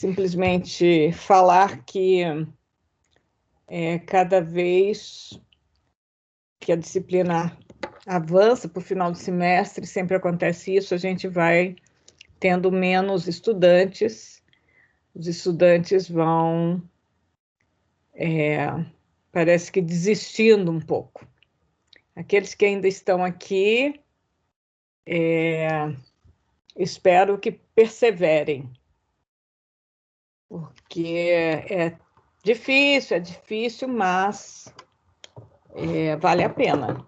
simplesmente falar que cada vez que a disciplina avança para o final do semestre, sempre acontece isso, a gente vai tendo menos estudantes, os estudantes vão, parece que desistindo um pouco. Aqueles que ainda estão aqui, espero que perseverem, porque é difícil, mas vale a pena.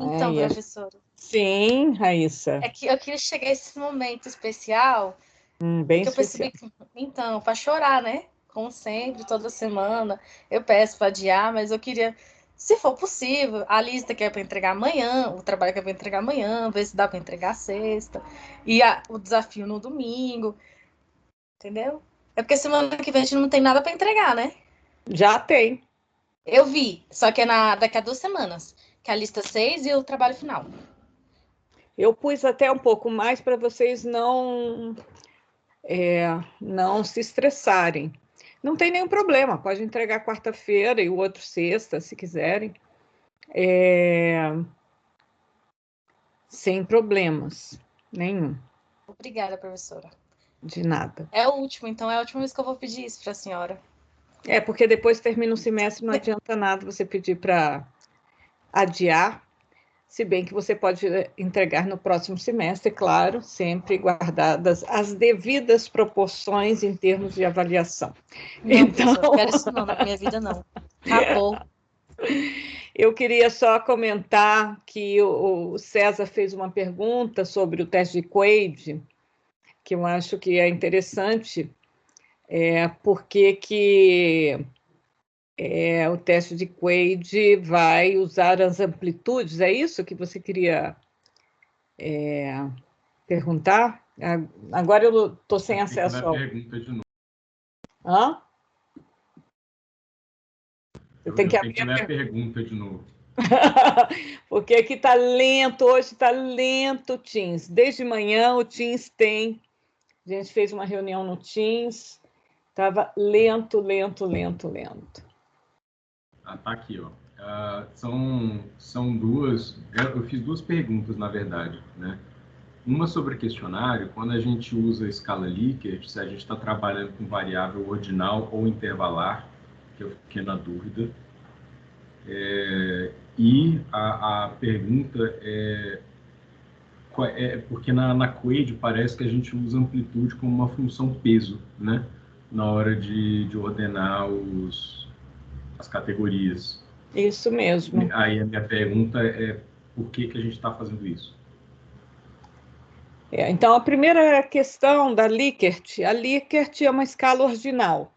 Então, professora. Sim, Raíssa. É que eu queria chegar a esse momento especial, Bem que eu especial. percebi que, então, para chorar, né? Como sempre, toda semana, eu peço para adiar, mas eu queria, se for possível, a lista que é para entregar amanhã, o trabalho que é para entregar amanhã, ver se dá para entregar sexta, e o desafio no domingo, entendeu? É porque semana que vem a gente não tem nada para entregar, né? Já tem. Eu vi, só que é daqui a 2 semanas, que é a lista 6 e o trabalho final. Eu pus até um pouco mais para vocês não se estressarem. Não tem nenhum problema, pode entregar quarta-feira e o outro sexta, se quiserem. Sem problemas nenhum. Obrigada, professora. De nada. É o último, então é a última vez que eu vou pedir isso para a senhora. Porque depois termina o semestre, não adianta nada você pedir para adiar, se bem que você pode entregar no próximo semestre, claro, sempre guardadas as devidas proporções em termos de avaliação. Não, então... professora, não quero isso não na minha vida, não. Acabou. Eu queria só comentar que o César fez uma pergunta sobre o teste de Quaid, que eu acho que é interessante, porque que o teste de Quaid vai usar as amplitudes, é isso que você queria perguntar? Agora eu estou sem acesso ao... pergunta de novo. Hã? Eu tenho que ler a pergunta de novo. Porque aqui está lento, hoje está lento o Teams. Desde manhã o Teams tem... A gente fez uma reunião no Teams, estava lento. Tá aqui, ó. São duas... Eu fiz duas perguntas, na verdade, né? Uma sobre questionário, quando a gente usa a escala Likert, se a gente está trabalhando com variável ordinal ou intervalar, que eu fiquei na dúvida. E a pergunta é porque na Quaid parece que a gente usa amplitude como uma função peso, né? Na hora de ordenar as categorias. Isso mesmo. Aí a minha pergunta é por que a gente está fazendo isso? Então, a primeira questão da Likert, a Likert é uma escala ordinal,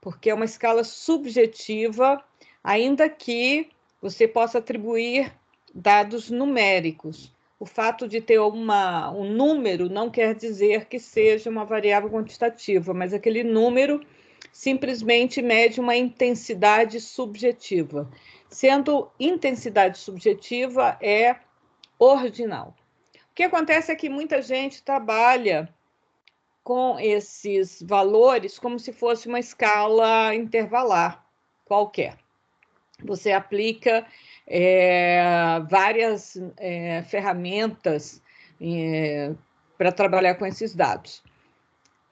porque é uma escala subjetiva, ainda que você possa atribuir dados numéricos. O fato de ter um número não quer dizer que seja uma variável quantitativa, mas aquele número simplesmente mede uma intensidade subjetiva. Sendo intensidade subjetiva, é ordinal. O que acontece é que muita gente trabalha com esses valores como se fosse uma escala intervalar qualquer. Você aplica várias ferramentas para trabalhar com esses dados.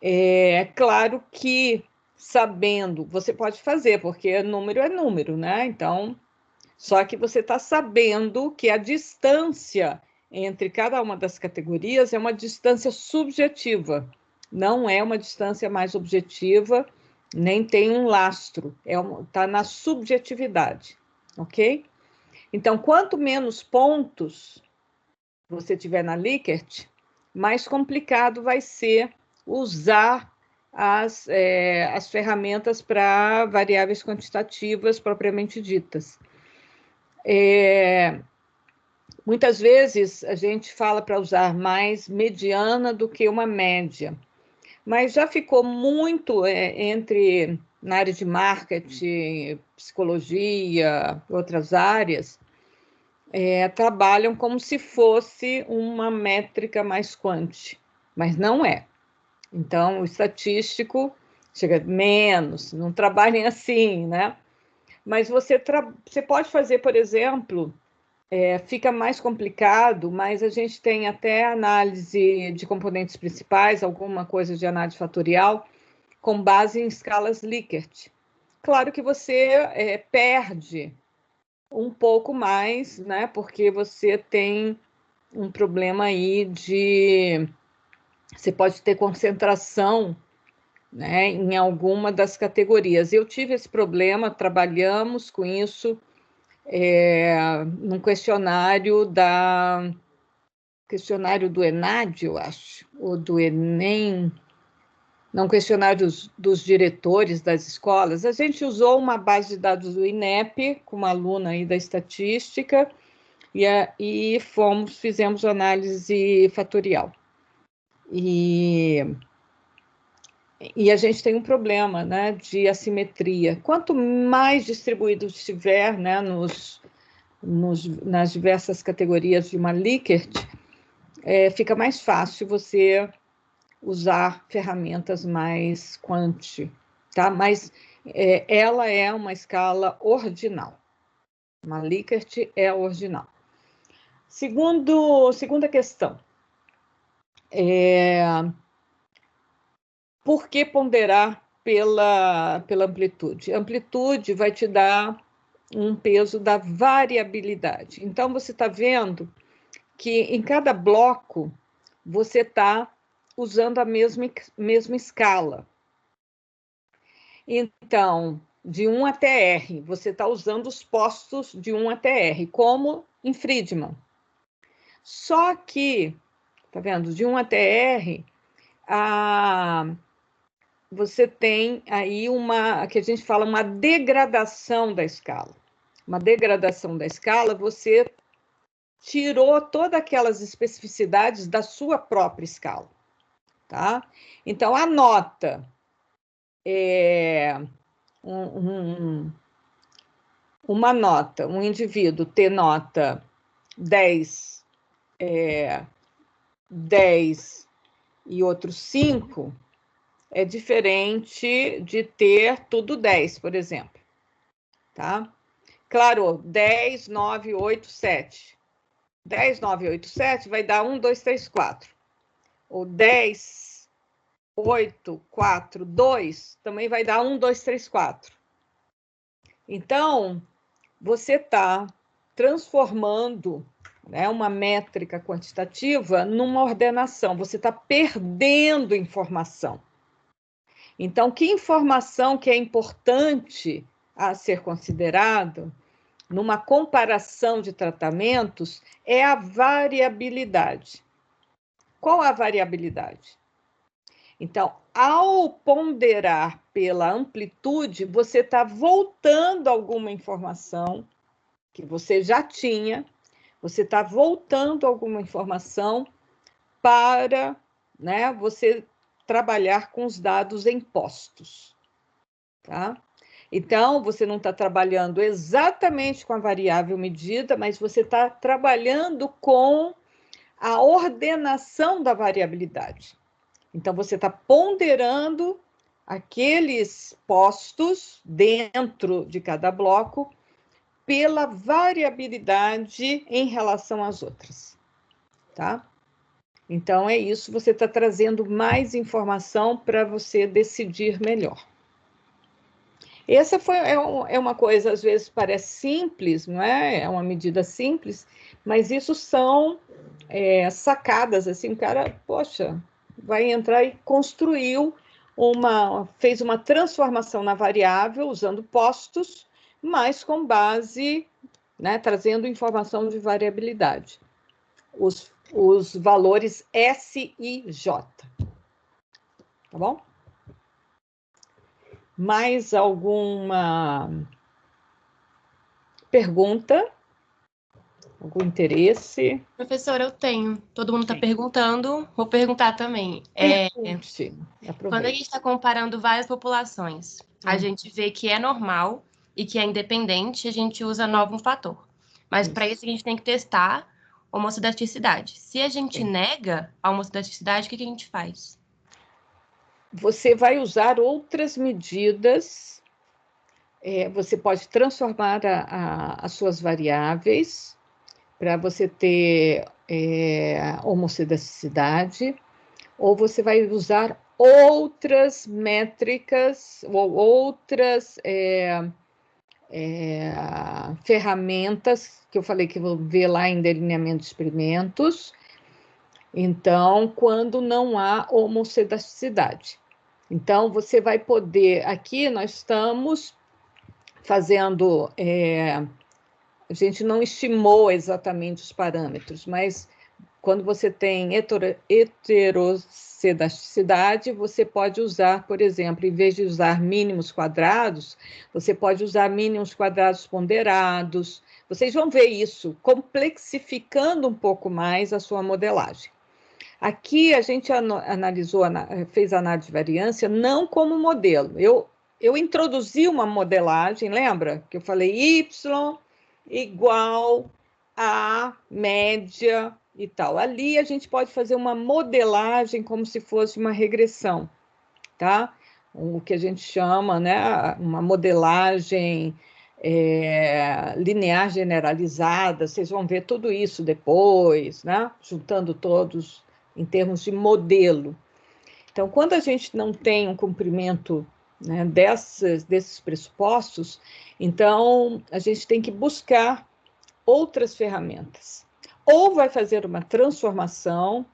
É claro que sabendo, você pode fazer, porque número é número, né? Então, só que você está sabendo que a distância entre cada uma das categorias é uma distância subjetiva, não é uma distância mais objetiva, nem tem um lastro, está na subjetividade, ok? Então, quanto menos pontos você tiver na Likert, mais complicado vai ser usar as ferramentas para variáveis quantitativas propriamente ditas. Muitas vezes a gente fala para usar mais mediana do que uma média, mas já ficou muito na área de marketing, psicologia, outras áreas, trabalham como se fosse uma métrica mais quant, mas não é. Então, o estatístico chega menos, não trabalhem assim, né? Mas você pode fazer, por exemplo, fica mais complicado, mas a gente tem até análise de componentes principais, alguma coisa de análise fatorial, com base em escalas Likert. Claro que você perde um pouco mais, né? Porque você tem um problema aí de... Você pode ter concentração, né, em alguma das categorias. Eu tive esse problema, trabalhamos com isso num questionário do ENAD, eu acho, ou do Enem, não, questionário dos diretores das escolas. A gente usou uma base de dados do INEP, com uma aluna aí da estatística, e fizemos análise fatorial. E a gente tem um problema, né, de assimetria. Quanto mais distribuído estiver, né, nas diversas categorias de uma Likert, fica mais fácil você usar ferramentas mais quanti, tá? Mas ela é uma escala ordinal. Uma Likert é ordinal. Segunda questão. Por que ponderar pela amplitude? A amplitude vai te dar um peso da variabilidade. Então, você está vendo que em cada bloco você está usando a mesma escala. Então, de 1 até R, você está usando os postos de 1 até R, como em Friedman. Só que, tá vendo? De 1 até R, você tem aí que a gente fala, uma degradação da escala. Uma degradação da escala, você tirou todas aquelas especificidades da sua própria escala, tá? Então, a nota uma nota, um indivíduo ter nota 10 e outro 5, é diferente de ter tudo 10, por exemplo. Tá? Claro, 10, 9, 8, 7. 10, 9, 8, 7 vai dar 1, 2, 3, 4. Ou 10, 8, 4, 2 também vai dar 1, 2, 3, 4. Então, você está transformando, né, uma métrica quantitativa numa ordenação. Você está perdendo informação. Então, que informação que é importante a ser considerada numa comparação de tratamentos é a variabilidade. Qual a variabilidade? Então, ao ponderar pela amplitude, você está voltando alguma informação que você já tinha, você está voltando alguma informação para, né, você trabalhar com os dados em postos, tá? Então, você não está trabalhando exatamente com a variável medida, mas você está trabalhando com a ordenação da variabilidade. Então, você está ponderando aqueles postos dentro de cada bloco pela variabilidade em relação às outras, tá? Então, é isso, você está trazendo mais informação para você decidir melhor. Essa é uma coisa, às vezes, parece simples, não é? É uma medida simples, mas isso são sacadas, assim, o cara, poxa, vai entrar e fez uma transformação na variável, usando postos, mas com base, né, trazendo informação de variabilidade. Os valores S e J. Tá bom? Mais alguma pergunta? Algum interesse? Professora, eu tenho. Todo mundo está perguntando, vou perguntar também. Quando a gente está comparando várias populações, a gente vê que é normal e que é independente, a gente usa novo fator. Mas para isso a gente tem que testar homocidasticidade. Se a gente nega a homocidasticidade, o que a gente faz? você vai usar outras medidas, você pode transformar as suas variáveis para você ter homocedaticidade, ou você vai usar outras métricas ou outras ferramentas que eu falei que vou ver lá em delineamento de experimentos. Então, quando não há homocedaticidade. Então, você vai poder... Aqui nós estamos fazendo... a gente não estimou exatamente os parâmetros, mas quando você tem heterocedaticidade, você pode usar, por exemplo, em vez de usar mínimos quadrados, você pode usar mínimos quadrados ponderados. Vocês vão ver isso, complexificando um pouco mais a sua modelagem. Aqui a gente fez análise de variância não como modelo. Eu introduzi uma modelagem, lembra? Que eu falei y igual a média e tal. Ali a gente pode fazer uma modelagem como se fosse uma regressão, tá? O que a gente chama, né, uma modelagem linear generalizada. Vocês vão ver tudo isso depois, né? Juntando todos em termos de modelo. Então, quando a gente não tem um cumprimento, né, desses pressupostos, então a gente tem que buscar outras ferramentas. Ou vai fazer uma transformação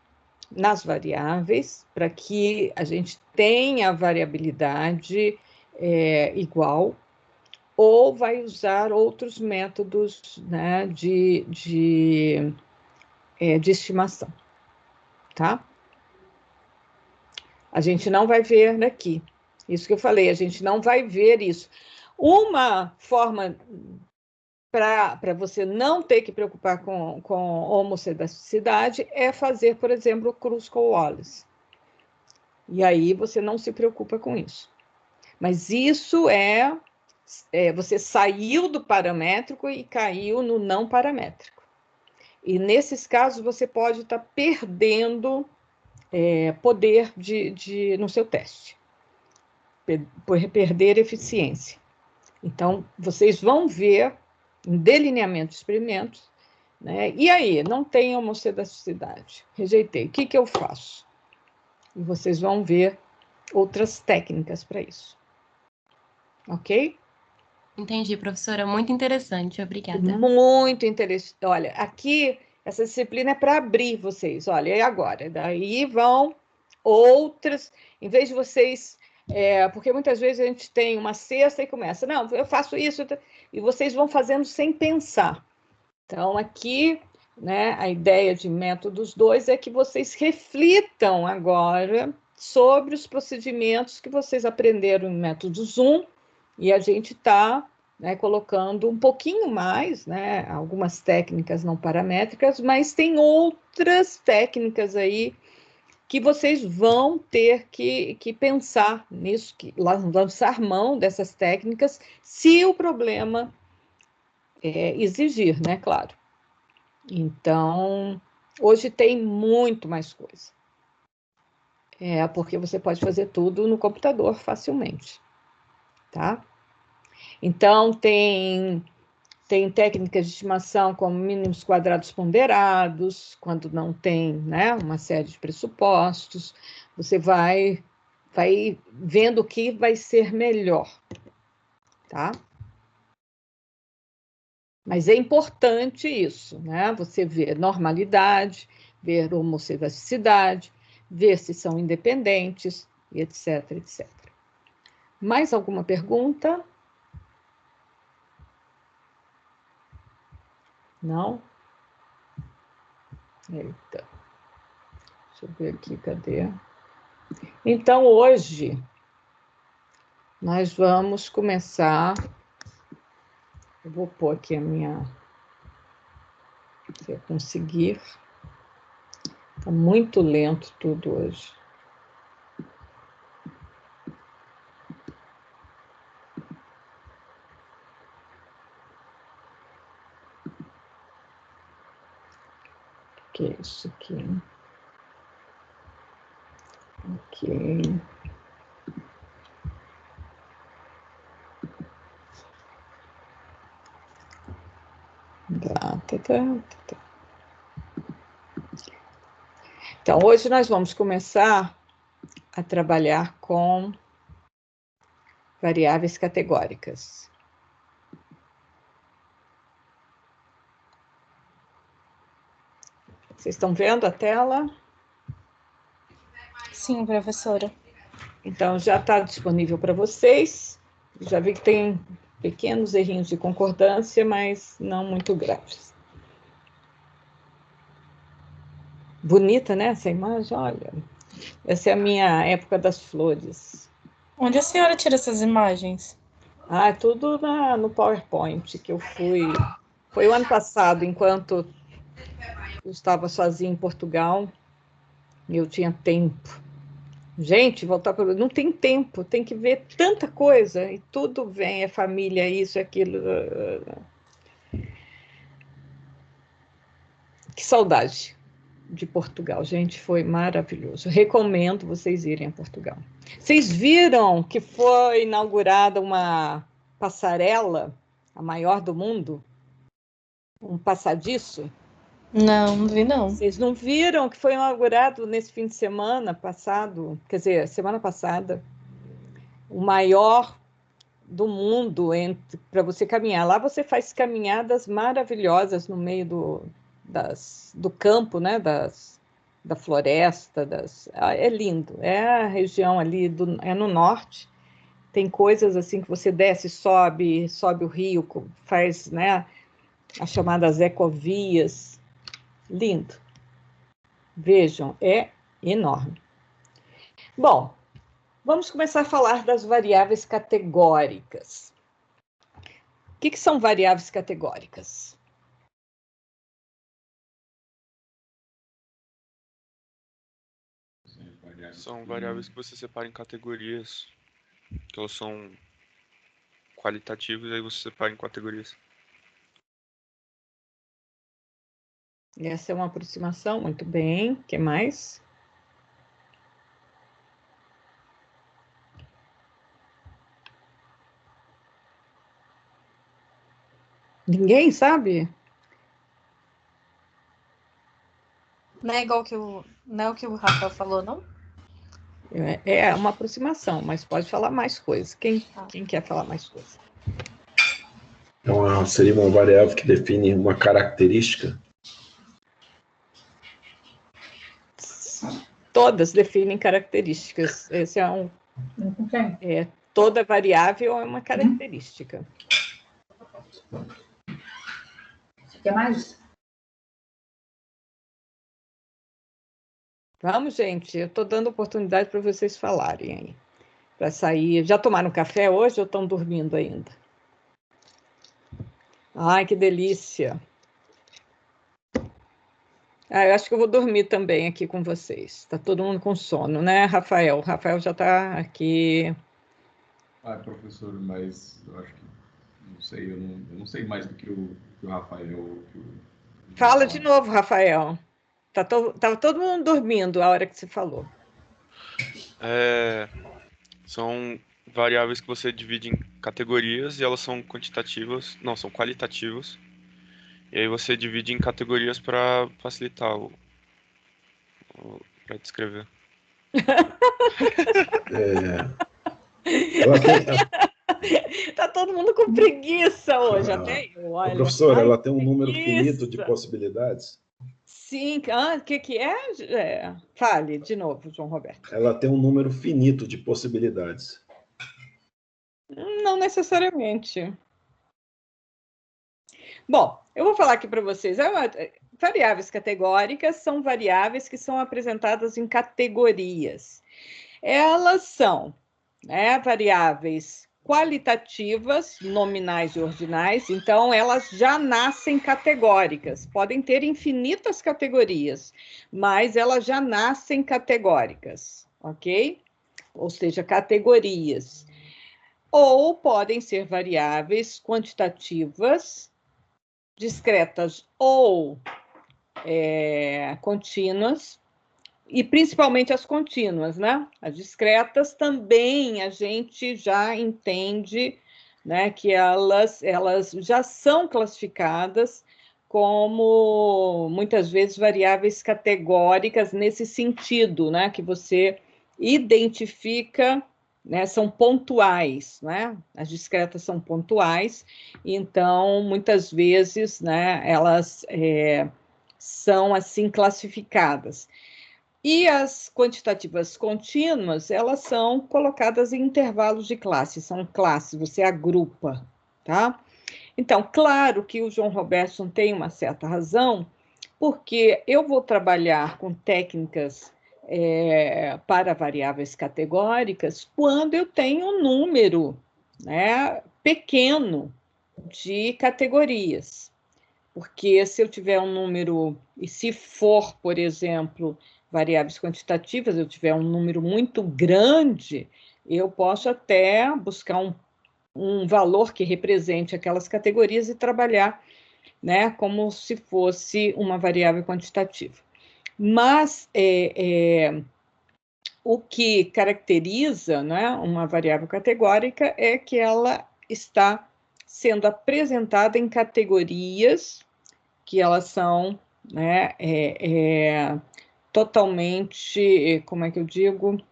nas variáveis, para que a gente tenha a variabilidade igual, ou vai usar outros métodos, né, de estimação, tá? A gente não vai ver daqui. Isso que eu falei, a gente não vai ver isso. Uma forma para você não ter que preocupar com homocedaticidade é fazer, por exemplo, o Kruskal-Wallis. E aí você não se preocupa com isso. Mas isso você saiu do paramétrico e caiu no não paramétrico. E nesses casos você pode estar perdendo poder no seu teste, perder eficiência. Então, vocês vão ver em delineamento de experimentos, né? E aí, não tem homocedaticidade, rejeitei, o que eu faço? E vocês vão ver outras técnicas para isso. Ok? Entendi, professora. Muito interessante. Obrigada. Muito interessante. Olha, aqui, essa disciplina é para abrir vocês. Olha, e agora? Daí vão outras, em vez de vocês... porque muitas vezes a gente tem uma cesta e começa, não, eu faço isso, e vocês vão fazendo sem pensar. Então, aqui, né, a ideia de métodos 2 é que vocês reflitam agora sobre os procedimentos que vocês aprenderam em métodos 1, e a gente está, né, colocando um pouquinho mais, né, algumas técnicas não paramétricas, mas tem outras técnicas aí que vocês vão ter que pensar nisso, lançar mão dessas técnicas, se o problema exigir, né, claro. Então, hoje tem muito mais coisa. Porque você pode fazer tudo no computador facilmente, tá? Então, tem técnicas de estimação como mínimos quadrados ponderados, quando não tem, né, uma série de pressupostos, você vai vendo o que vai ser melhor, tá? Mas é importante isso, né? Você ver normalidade, ver homocedaticidade, ver se são independentes, e etc, etc. Mais alguma pergunta? Não? Eita. Deixa eu ver aqui, cadê? Então, hoje, nós vamos começar... Eu vou pôr aqui a minha... Se eu conseguir. Está muito lento tudo hoje. O que é isso aqui? Ok. Então, hoje nós vamos começar a trabalhar com variáveis categóricas. Vocês estão vendo a tela? Sim, professora. Então, já está disponível para vocês. Já vi que tem pequenos errinhos de concordância, mas não muito graves. Bonita, né, essa imagem? Olha, essa é a minha época das flores. Onde a senhora tira essas imagens? Ah, tudo no PowerPoint que eu fui... Foi o ano passado, enquanto eu estava sozinha em Portugal, e eu tinha tempo. Gente, voltar para... Não tem tempo, tem que ver tanta coisa, e tudo vem, é família, isso, aquilo. Que saudade de Portugal, gente, foi maravilhoso. Recomendo vocês irem a Portugal. Vocês viram que foi inaugurada uma passarela, a maior do mundo? Um passadiço? Não, não vi não. Vocês não viram que foi inaugurado nesse fim de semana passado, quer dizer, semana passada, o maior do mundo para você caminhar. Lá você faz caminhadas maravilhosas no meio do campo, né? Da floresta. É lindo. É a região ali, é no norte. Tem coisas assim que você desce, sobe o rio, faz, né, as chamadas ecovias. Lindo. Vejam, é enorme. Bom, vamos começar a falar das variáveis categóricas. O que são variáveis categóricas? São variáveis que você separa em categorias, que elas são qualitativas, e aí você separa em categorias. Essa é uma aproximação, muito bem. O que mais? Ninguém sabe? Não é igual não é o que o Rafael falou, não? É uma aproximação, mas pode falar mais coisas. Quem quer falar mais coisas? Então, seria uma variável que define uma característica? Todas definem características. Esse toda variável é uma característica. Você quer mais? Vamos, gente. Eu estou dando oportunidade para vocês falarem aí. Para sair. Já tomaram café hoje ou estão dormindo ainda? Ai, que delícia. Eu acho que eu vou dormir também aqui com vocês. Está todo mundo com sono, né, Rafael? O Rafael já está aqui. Professor, mas eu acho que não sei, eu não sei mais do que o Rafael. Fala de novo, Rafael. Estava todo mundo dormindo a hora que você falou. São variáveis que você divide em categorias e elas são quantitativas, não, são qualitativas. E aí você divide em categorias para facilitar para descrever. Ela tem... Tá todo mundo com preguiça hoje, até eu. Olha. Professora, ela tem um número finito de possibilidades? Sim. O que é? Fale de novo, João Roberto. Ela tem um número finito de possibilidades. Não necessariamente. Bom, eu vou falar aqui para vocês. Variáveis categóricas são variáveis que são apresentadas em categorias. Elas são variáveis qualitativas, nominais e ordinais, então elas já nascem categóricas. Podem ter infinitas categorias, mas elas já nascem categóricas, ok? Ou seja, categorias. Ou podem ser variáveis quantitativas, discretas ou contínuas, e principalmente as contínuas, né? As discretas também a gente já entende, né, que elas já são classificadas como, muitas vezes, variáveis categóricas nesse sentido, né? Que você identifica, né? São pontuais, né? As discretas são pontuais, então, muitas vezes, né? Elas são, assim, classificadas. E as quantitativas contínuas, elas são colocadas em intervalos de classe, são classes, você agrupa, tá? Então, claro que o João Robertson tem uma certa razão, porque eu vou trabalhar com técnicas para variáveis categóricas quando eu tenho um número, né, pequeno de categorias. Porque se eu tiver um número, e se for, por exemplo, variáveis quantitativas, eu tiver um número muito grande, eu posso até buscar um valor que represente aquelas categorias e trabalhar, né, como se fosse uma variável quantitativa. Mas o que caracteriza, né, uma variável categórica é que ela está sendo apresentada em categorias que elas são, né, totalmente, como é que eu digo,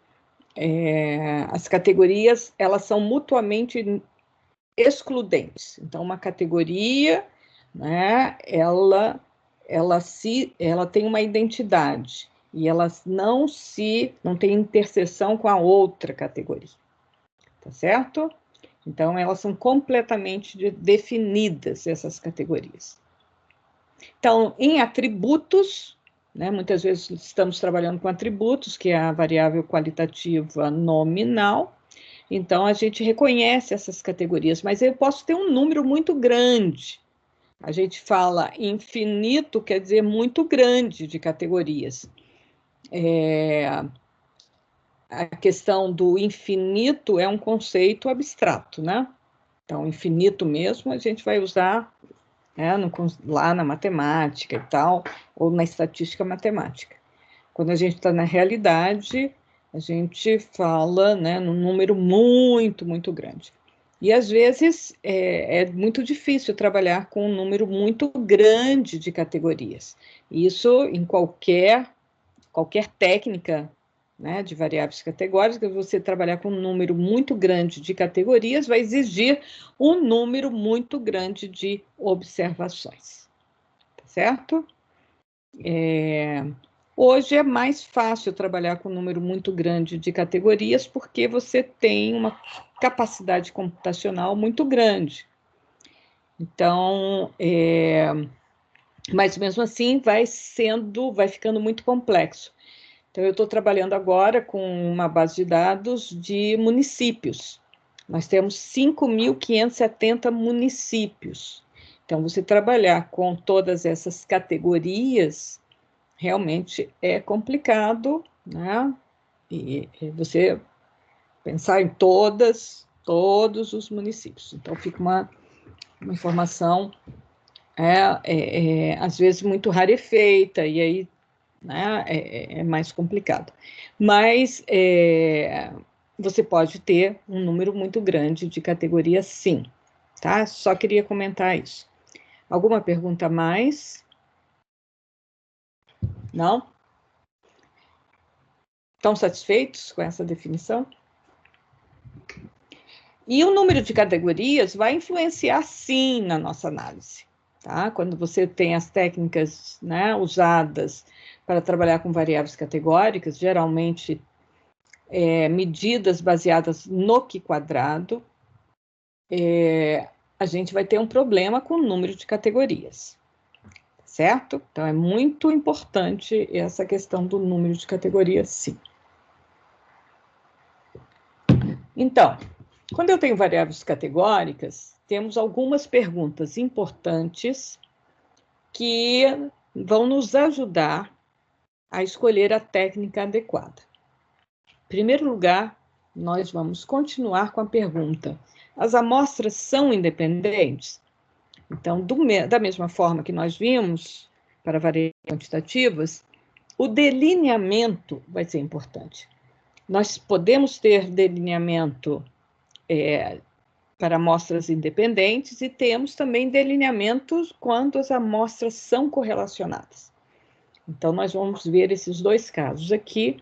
as categorias, elas são mutuamente excludentes. Então, uma categoria, né, ela tem uma identidade e ela não tem interseção com a outra categoria, tá certo? Então, elas são completamente definidas, essas categorias. Então, em atributos, né, muitas vezes estamos trabalhando com atributos, que é a variável qualitativa nominal. Então, a gente reconhece essas categorias, mas eu posso ter um número muito grande. A gente fala infinito, quer dizer muito grande de categorias. A questão do infinito é um conceito abstrato, né? Então, infinito mesmo, a gente vai usar lá na matemática e tal, ou na estatística matemática. Quando a gente está na realidade, a gente fala, né, num número muito, muito grande. E, às vezes, é muito difícil trabalhar com um número muito grande de categorias. Isso em qualquer técnica, né, de variáveis categóricas, você trabalhar com um número muito grande de categorias vai exigir um número muito grande de observações, tá certo? Hoje é mais fácil trabalhar com um número muito grande de categorias porque você tem uma capacidade computacional muito grande. Então, mas mesmo assim vai ficando muito complexo. Então, eu estou trabalhando agora com uma base de dados de municípios. Nós temos 5.570 municípios. Então, você trabalhar com todas essas categorias realmente é complicado, né? E você pensar em todos os municípios. Então, fica uma informação, às vezes, muito rarefeita, e aí, né, é mais complicado. Mas você pode ter um número muito grande de categorias, sim, tá? Só queria comentar isso. Alguma pergunta a mais? Não? Estão satisfeitos com essa definição? E o número de categorias vai influenciar, sim, na nossa análise, tá? Quando você tem as técnicas, né, usadas para trabalhar com variáveis categóricas, geralmente medidas baseadas no Q quadrado, a gente vai ter um problema com o número de categorias, certo? Então, é muito importante essa questão do número de categorias, sim. Então, quando eu tenho variáveis categóricas, temos algumas perguntas importantes que vão nos ajudar a escolher a técnica adequada. Em primeiro lugar, nós vamos continuar com a pergunta: as amostras são independentes? Então, da mesma forma que nós vimos para variáveis quantitativas, o delineamento vai ser importante. Nós podemos ter delineamento para amostras independentes, e temos também delineamentos quando as amostras são correlacionadas. Então, nós vamos ver esses dois casos aqui,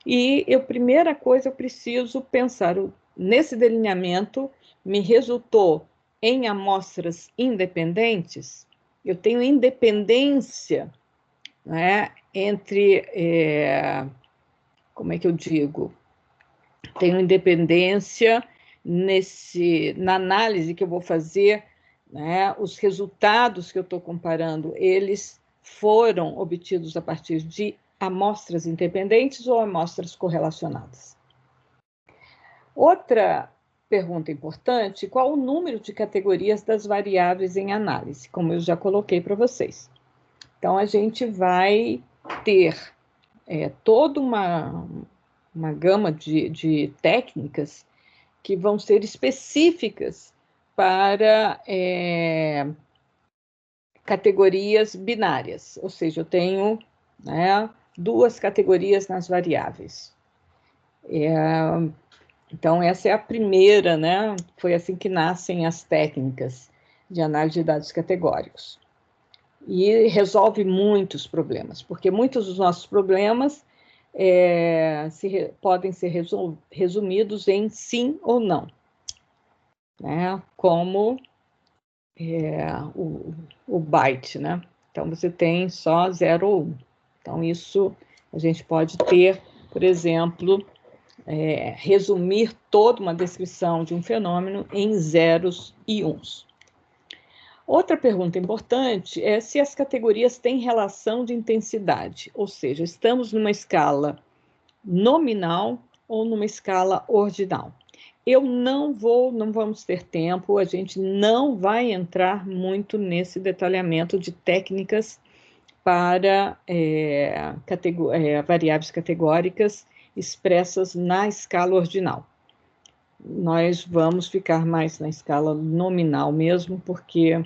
e primeira coisa, eu preciso pensar, nesse delineamento, me resultou em amostras independentes, eu tenho independência, né, entre, como é que eu digo? Tenho independência na análise que eu vou fazer, né, os resultados que eu estou comparando, eles foram obtidos a partir de amostras independentes ou amostras correlacionadas. Outra pergunta importante: qual o número de categorias das variáveis em análise? Como eu já coloquei para vocês. Então, a gente vai ter toda uma gama de técnicas que vão ser específicas para categorias binárias, ou seja, eu tenho, né, duas categorias nas variáveis. Então, essa é a primeira, né? Foi assim que nascem as técnicas de análise de dados categóricos. E resolve muitos problemas, porque muitos dos nossos problemas podem ser resumidos em sim ou não, né? Como o byte, né? Então, você tem só 0 ou 1. Então, isso a gente pode ter, por exemplo, resumir toda uma descrição de um fenômeno em zeros e uns. Outra pergunta importante é se as categorias têm relação de intensidade, ou seja, estamos numa escala nominal ou numa escala ordinal. Não vamos ter tempo, a gente não vai entrar muito nesse detalhamento de técnicas para variáveis categóricas expressas na escala ordinal. Nós vamos ficar mais na escala nominal mesmo, porque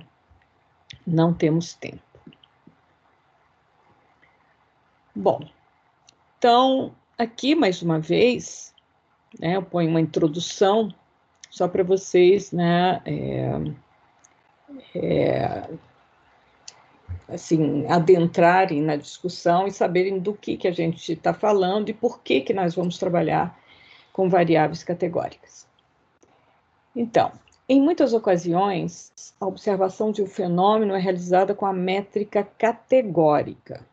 não temos tempo. Bom, então, aqui, mais uma vez, né, eu ponho uma introdução, só para vocês, né, assim, adentrarem na discussão e saberem do que a gente está falando e por que nós vamos trabalhar com variáveis categóricas. Então, em muitas ocasiões, a observação de um fenômeno é realizada com a métrica categórica.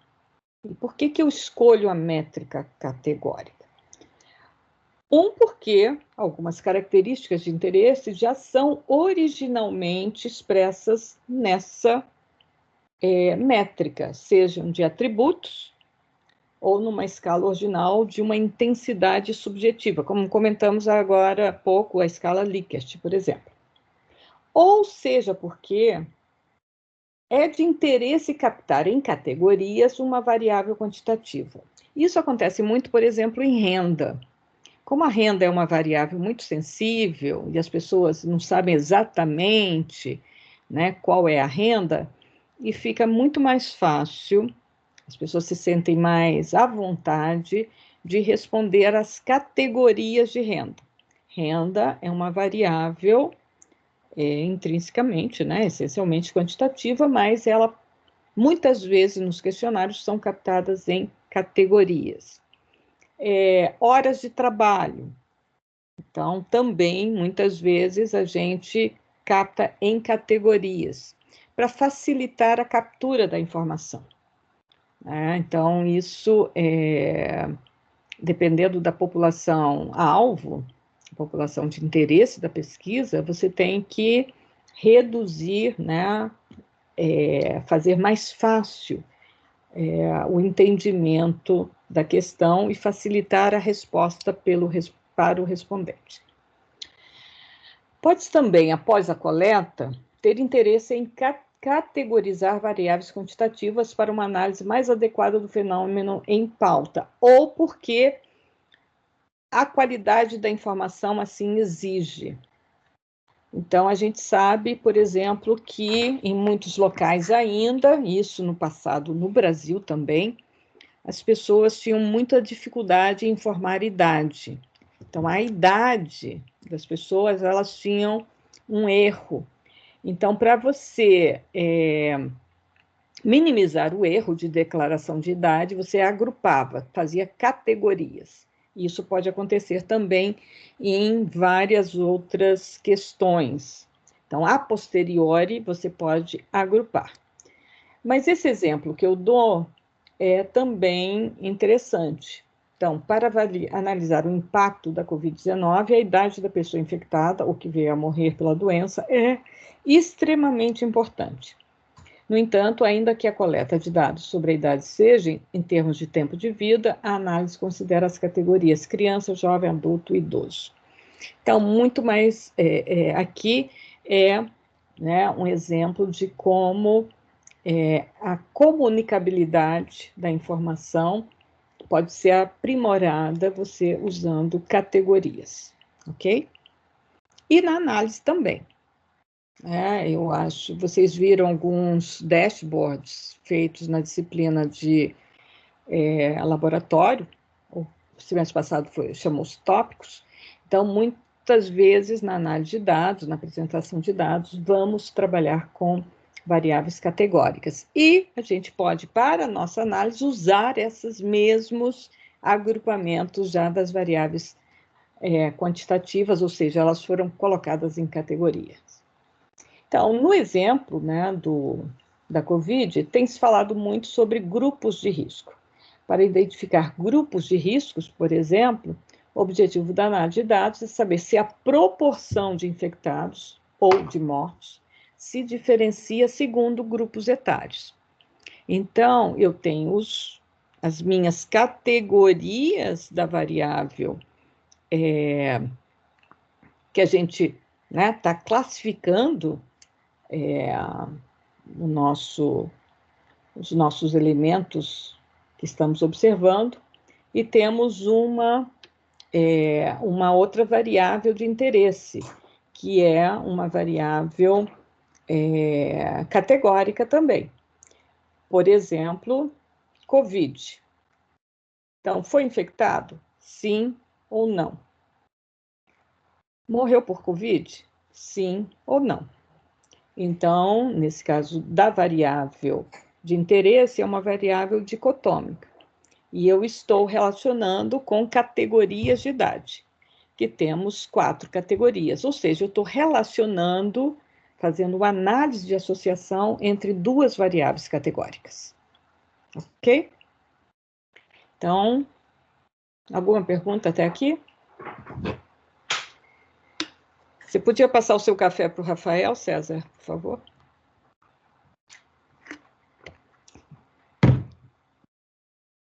E por que eu escolho a métrica categórica? Porque algumas características de interesse já são originalmente expressas nessa métrica, sejam de atributos ou numa escala ordinal de uma intensidade subjetiva, como comentamos agora há pouco, a escala Likert, por exemplo. Ou seja, porque é de interesse captar em categorias uma variável quantitativa. Isso acontece muito, por exemplo, em renda. Como a renda é uma variável muito sensível e as pessoas não sabem exatamente, né, qual é a renda, e fica muito mais fácil, as pessoas se sentem mais à vontade de responder às categorias de renda. Renda é uma variável intrinsecamente, né, essencialmente quantitativa, mas ela, muitas vezes, nos questionários, são captadas em categorias. Horas de trabalho. Então, também, muitas vezes, a gente capta em categorias, para facilitar a captura da informação. Então, isso, dependendo da população-alvo, população de interesse da pesquisa, você tem que reduzir, né, fazer mais fácil o entendimento da questão e facilitar a resposta para o respondente. Pode também, após a coleta, ter interesse em categorizar variáveis quantitativas para uma análise mais adequada do fenômeno em pauta, ou porque a qualidade da informação assim exige. Então, a gente sabe, por exemplo, que em muitos locais ainda, isso no passado no Brasil também, as pessoas tinham muita dificuldade em informar idade. Então, a idade das pessoas, elas tinham um erro. Então, para você minimizar o erro de declaração de idade, você agrupava, fazia categorias. Isso pode acontecer também em várias outras questões. Então, a posteriori, você pode agrupar. Mas esse exemplo que eu dou é também interessante. Então, para analisar o impacto da Covid-19, a idade da pessoa infectada ou que veio a morrer pela doença é extremamente importante. No entanto, ainda que a coleta de dados sobre a idade seja, em termos de tempo de vida, a análise considera as categorias criança, jovem, adulto e idoso. Então, muito mais aqui é, né, um exemplo de como a comunicabilidade da informação pode ser aprimorada você usando categorias, ok? E na análise também. Eu acho, vocês viram alguns dashboards feitos na disciplina de laboratório, o semestre passado chamou-se tópicos. Então, muitas vezes na análise de dados, na apresentação de dados, vamos trabalhar com variáveis categóricas. E a gente pode, para a nossa análise, usar esses mesmos agrupamentos já das variáveis quantitativas, ou seja, elas foram colocadas em categorias. Então, no exemplo, né, da COVID, tem se falado muito sobre grupos de risco. Para identificar grupos de riscos, por exemplo, o objetivo da análise de dados é saber se a proporção de infectados ou de mortos se diferencia segundo grupos etários. Então, eu tenho as minhas categorias da variável que a gente está classificando os nossos elementos que estamos observando, e temos uma outra variável de interesse, que é uma variável categórica também. Por exemplo, COVID. Então, foi infectado? Sim ou não? Morreu por COVID? Sim ou não? Então, nesse caso da variável de interesse, é uma variável dicotômica. E eu estou relacionando com categorias de idade, que temos 4 categorias. Ou seja, eu estou relacionando, fazendo uma análise de associação entre 2 variáveis categóricas. Ok? Então, alguma pergunta até aqui? Você podia passar o seu café para o Rafael, César, por favor?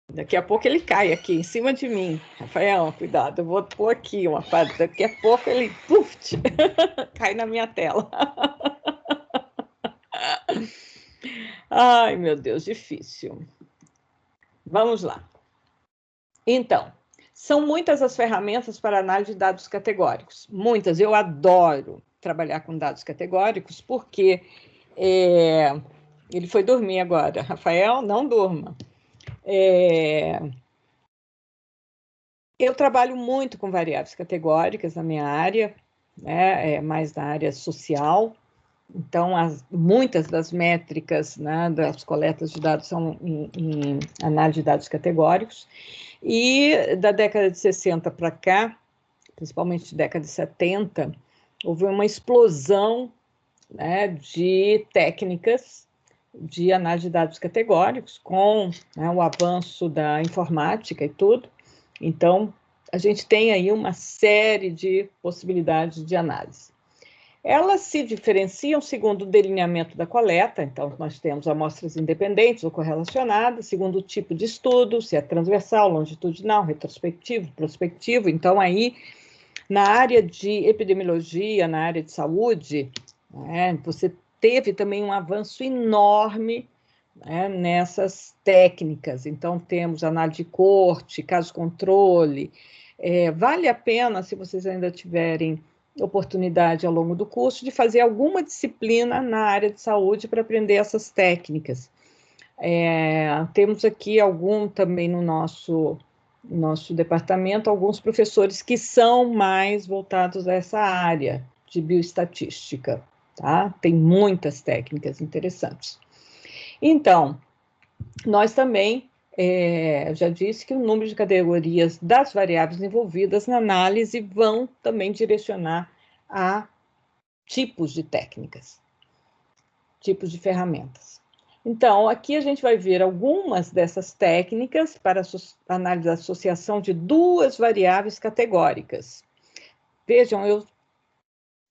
Daqui a pouco ele cai aqui em cima de mim. Rafael, cuidado, eu vou pôr aqui uma parte. Daqui a pouco ele cai na minha tela. Ai, meu Deus, difícil. Vamos lá. Então, são muitas as ferramentas para análise de dados categóricos. Muitas. Eu adoro trabalhar com dados categóricos porque ele foi dormir agora. Rafael, não durma. Eu trabalho muito com variáveis categóricas na minha área, né, mais na área social. Então, muitas das métricas, né, das coletas de dados são em análise de dados categóricos. E da década de 60 para cá, principalmente da década de 70, houve uma explosão, né, de técnicas de análise de dados categóricos, com, né, o avanço da informática e tudo. Então, a gente tem aí uma série de possibilidades de análise. Elas se diferenciam segundo o delineamento da coleta, então nós temos amostras independentes ou correlacionadas, segundo o tipo de estudo, se é transversal, longitudinal, retrospectivo, prospectivo. Então, aí, na área de epidemiologia, na área de saúde, né, você teve também um avanço enorme, né, nessas técnicas. Então, temos análise de corte, caso-controle. Vale a pena, se vocês ainda tiverem oportunidade ao longo do curso, de fazer alguma disciplina na área de saúde para aprender essas técnicas. Temos aqui também no nosso departamento, alguns professores que são mais voltados a essa área de bioestatística, tá? Tem muitas técnicas interessantes. Então, nós também, já disse que o número de categorias das variáveis envolvidas na análise vão também direcionar a tipos de técnicas, tipos de ferramentas. Então, aqui a gente vai ver algumas dessas técnicas para análise da associação de duas variáveis categóricas. Vejam, eu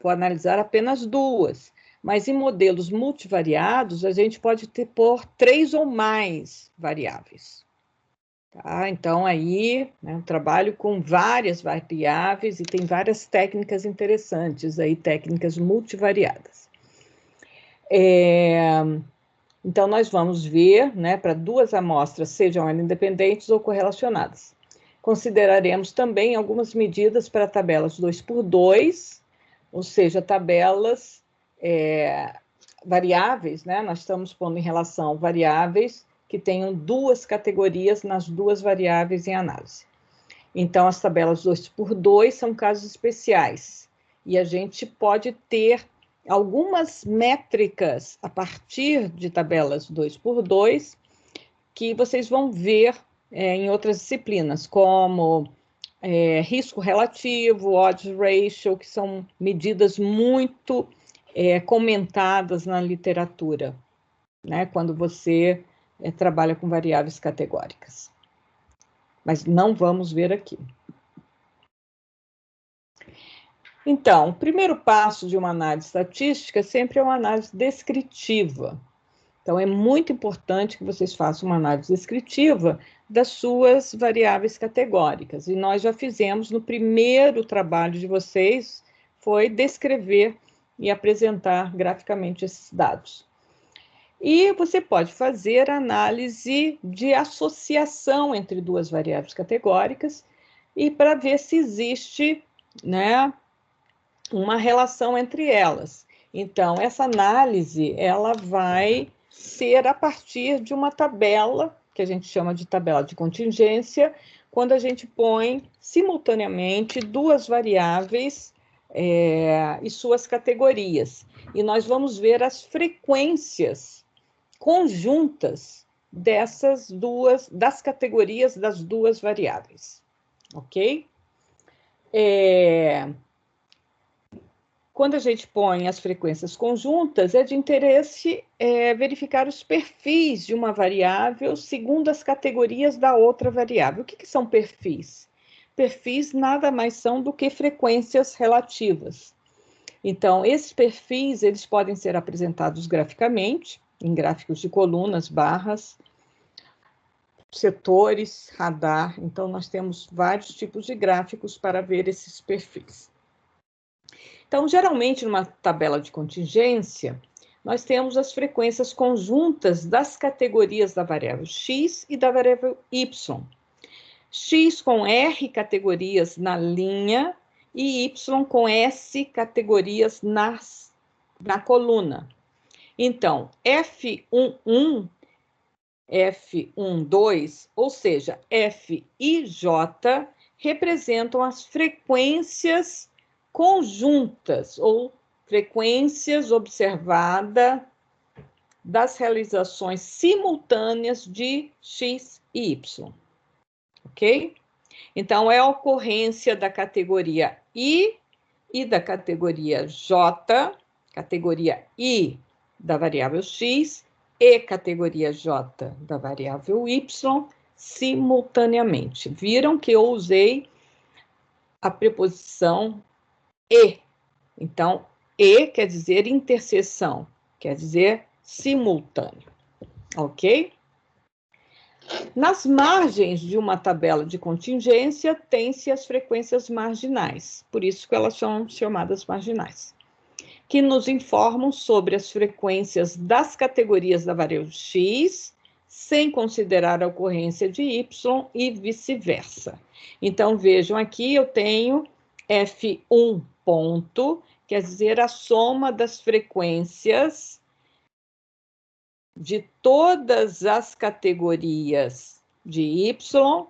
vou analisar apenas duas, mas em modelos multivariados, a gente pode pôr 3 ou mais variáveis. Tá? Então, aí, né, eu trabalho com várias variáveis e tem várias técnicas interessantes, aí, técnicas multivariadas. Então, nós vamos ver, né, para duas amostras, sejam elas independentes ou correlacionadas. Consideraremos também algumas medidas para tabelas 2x2, ou seja, tabelas variáveis, né? Nós estamos pondo em relação variáveis que tenham duas categorias nas duas variáveis em análise. Então, as tabelas 2x2 são casos especiais, e a gente pode ter algumas métricas a partir de tabelas 2x2 que vocês vão ver em outras disciplinas, como risco relativo, odds ratio, que são medidas muito comentadas na literatura, né, quando você trabalha com variáveis categóricas. Mas não vamos ver aqui. Então, o primeiro passo de uma análise estatística sempre é uma análise descritiva. Então, é muito importante que vocês façam uma análise descritiva das suas variáveis categóricas. E nós já fizemos no primeiro trabalho de vocês, foi descrever e apresentar graficamente esses dados. E você pode fazer análise de associação entre duas variáveis categóricas e para ver se existe, né, uma relação entre elas. Então, essa análise, ela vai ser a partir de uma tabela, que a gente chama de tabela de contingência, quando a gente põe simultaneamente duas variáveis e suas categorias. E nós vamos ver as frequências conjuntas dessas duas, das categorias das duas variáveis, ok? Quando a gente põe as frequências conjuntas, é de interesse verificar os perfis de uma variável segundo as categorias da outra variável. O que são perfis? Perfis nada mais são do que frequências relativas. Então, esses perfis, eles podem ser apresentados graficamente, em gráficos de colunas, barras, setores, radar. Então, nós temos vários tipos de gráficos para ver esses perfis. Então, geralmente, numa tabela de contingência, nós temos as frequências conjuntas das categorias da variável x e da variável y. X com R categorias na linha e Y com S categorias na coluna. Então, F11, F12, ou seja, F e J representam as frequências conjuntas ou frequências observadas das realizações simultâneas de X e Y. Ok? Então, é a ocorrência da categoria I e da categoria J, categoria I da variável X e categoria J da variável Y simultaneamente. Viram que eu usei a preposição E. Então, E quer dizer interseção, quer dizer simultâneo. Ok? Nas margens de uma tabela de contingência, tem-se as frequências marginais, por isso que elas são chamadas marginais, que nos informam sobre as frequências das categorias da variável x, sem considerar a ocorrência de y e vice-versa. Então, vejam aqui, eu tenho F1 ponto, quer dizer a soma das frequências de todas as categorias de Y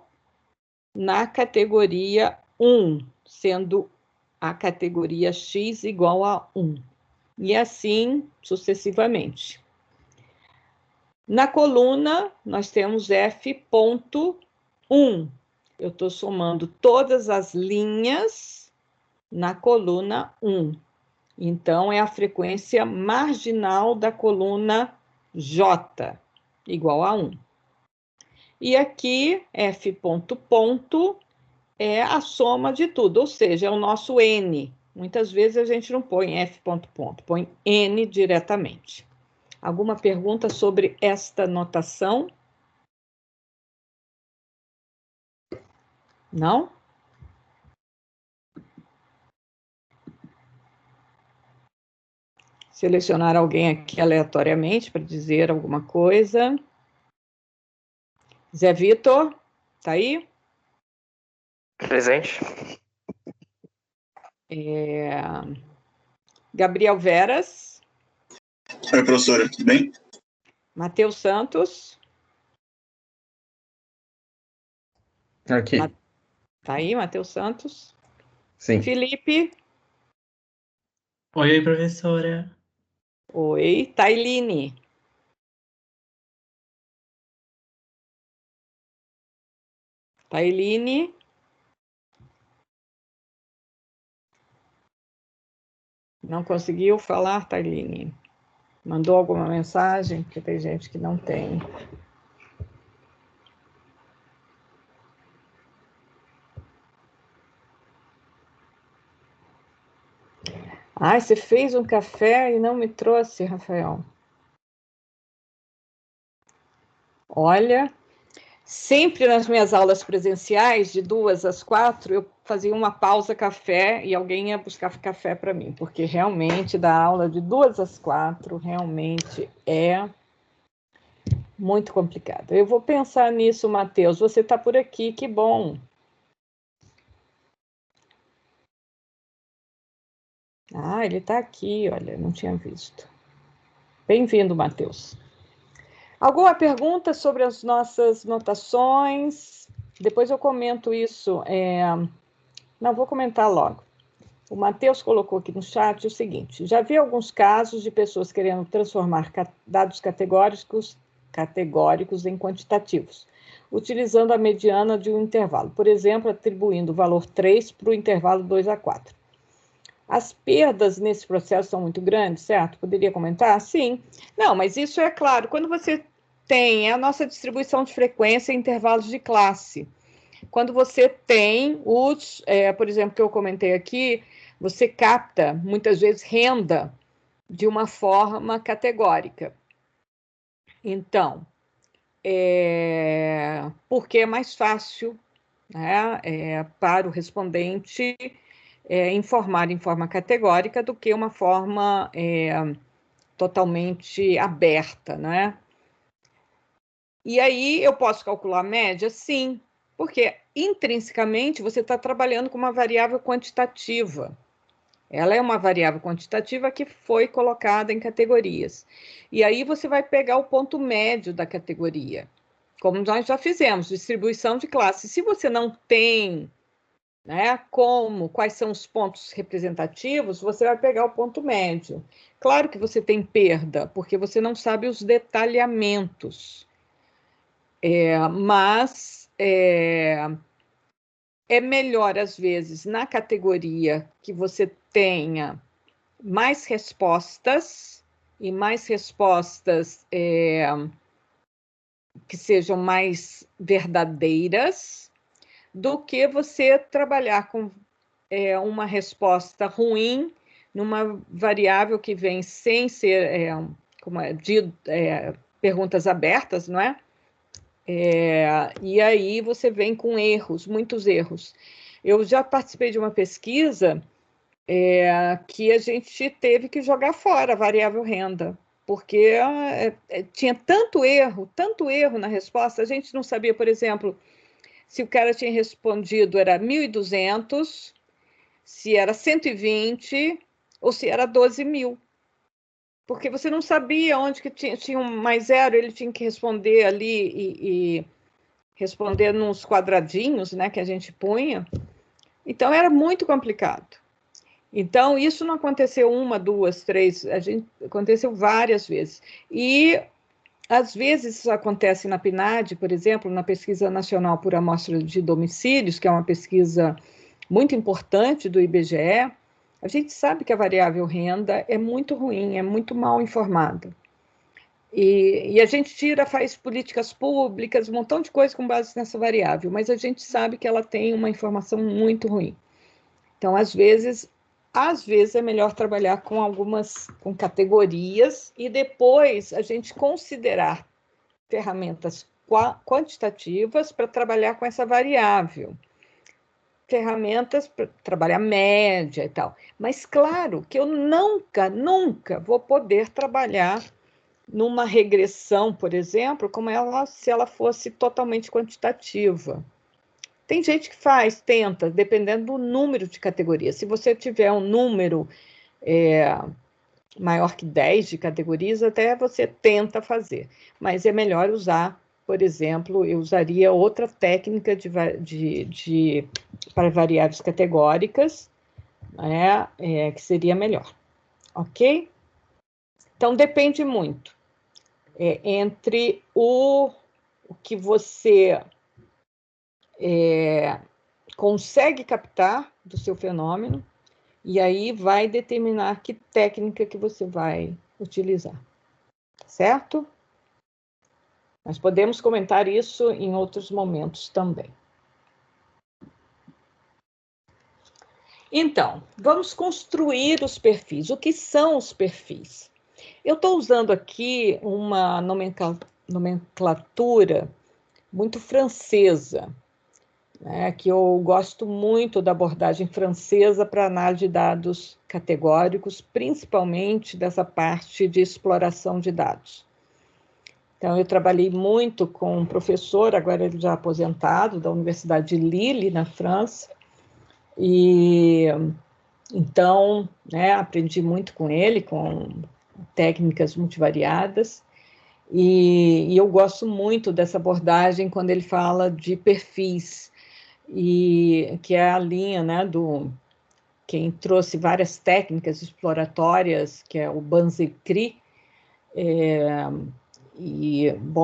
na categoria 1, sendo a categoria X igual a 1. E assim sucessivamente. Na coluna, nós temos F.1. Eu estou somando todas as linhas na coluna 1. Então, é a frequência marginal da coluna J, igual a 1. E aqui, F. É a soma de tudo, ou seja, é o nosso N. Muitas vezes a gente não põe F. Põe N diretamente. Alguma pergunta sobre esta notação? Não? Selecionar alguém aqui aleatoriamente para dizer alguma coisa. Zé Vitor, tá aí? Presente. Gabriel Veras. Oi, professora, tudo bem? Matheus Santos. Aqui. Tá aí, Matheus Santos? Sim. Felipe. Oi, professora. Oi, Tailine. Tailine. Não conseguiu falar, Tailine? Mandou alguma mensagem? Porque tem gente que não tem. Ah, você fez um café e não me trouxe, Rafael. Olha, sempre nas minhas aulas presenciais, de 2 às 4, eu fazia uma pausa café e alguém ia buscar café para mim, porque realmente dar aula de 2 às 4 realmente é muito complicado. Eu vou pensar nisso, Matheus. Você está por aqui, que bom. Ah, ele está aqui, olha, não tinha visto. Bem-vindo, Matheus. Alguma pergunta sobre as nossas notações? Depois eu comento isso. Não, vou comentar logo. O Matheus colocou aqui no chat o seguinte: já vi alguns casos de pessoas querendo transformar dados categóricos em quantitativos, utilizando a mediana de um intervalo. Por exemplo, atribuindo o valor 3 para o intervalo 2 a 4. As perdas nesse processo são muito grandes, certo? Poderia comentar? Sim. Não, mas isso é claro. Quando você tem a nossa distribuição de frequência em intervalos de classe, quando você tem os, por exemplo, que eu comentei aqui, você capta, muitas vezes, renda de uma forma categórica. Então, porque é mais fácil, né, para o respondente informar em forma categórica do que uma forma totalmente aberta, né? E aí eu posso calcular a média? Sim, porque intrinsecamente você está trabalhando com uma variável quantitativa. Ela é uma variável quantitativa que foi colocada em categorias. E aí você vai pegar o ponto médio da categoria, como nós já fizemos, distribuição de classe. Se você não tem, né, quais são os pontos representativos, você vai pegar o ponto médio. Claro que você tem perda, porque você não sabe os detalhamentos. Mas é melhor, às vezes, na categoria que você tenha mais respostas, e mais respostas que sejam mais verdadeiras, do que você trabalhar com uma resposta ruim numa variável que vem sem ser perguntas abertas, não é? E aí você vem com erros, muitos erros. Eu já participei de uma pesquisa que a gente teve que jogar fora a variável renda, porque tinha tanto erro na resposta, a gente não sabia, por exemplo, se o cara tinha respondido era 1.200, se era 120 ou se era 12.000. Porque você não sabia onde que tinha um mais zero, ele tinha que responder ali e responder nos quadradinhos, né, que a gente punha. Então, era muito complicado. Então, isso não aconteceu uma, duas, três, aconteceu várias vezes. E, às vezes, isso acontece na PNAD, por exemplo, na Pesquisa Nacional por Amostra de Domicílios, que é uma pesquisa muito importante do IBGE. A gente sabe que a variável renda é muito ruim, é muito mal informada. E a gente faz políticas públicas, um montão de coisa com base nessa variável, mas a gente sabe que ela tem uma informação muito ruim. Então, às vezes é melhor trabalhar com categorias e depois a gente considerar ferramentas quantitativas para trabalhar com essa variável. Ferramentas para trabalhar média e tal. Mas, claro, que eu nunca vou poder trabalhar numa regressão, por exemplo, se ela fosse totalmente quantitativa. Tem gente que tenta, dependendo do número de categorias. Se você tiver um número maior que 10 de categorias, até você tenta fazer. Mas é melhor usar, por exemplo, eu usaria outra técnica para variáveis categóricas, que seria melhor. Ok? Então, depende muito entre o que você consegue captar do seu fenômeno, e aí vai determinar que técnica que você vai utilizar, certo? Nós podemos comentar isso em outros momentos também. Então, vamos construir os perfis. O que são os perfis? Eu estou usando aqui uma nomenclatura muito francesa, que eu gosto muito da abordagem francesa para análise de dados categóricos, principalmente dessa parte de exploração de dados. Então, eu trabalhei muito com um professor, agora ele já aposentado, da Universidade de Lille, na França, e então, aprendi muito com ele, com técnicas multivariadas, e eu gosto muito dessa abordagem quando ele fala de perfis, e que é a linha, quem trouxe várias técnicas exploratórias, que é o Banzecri,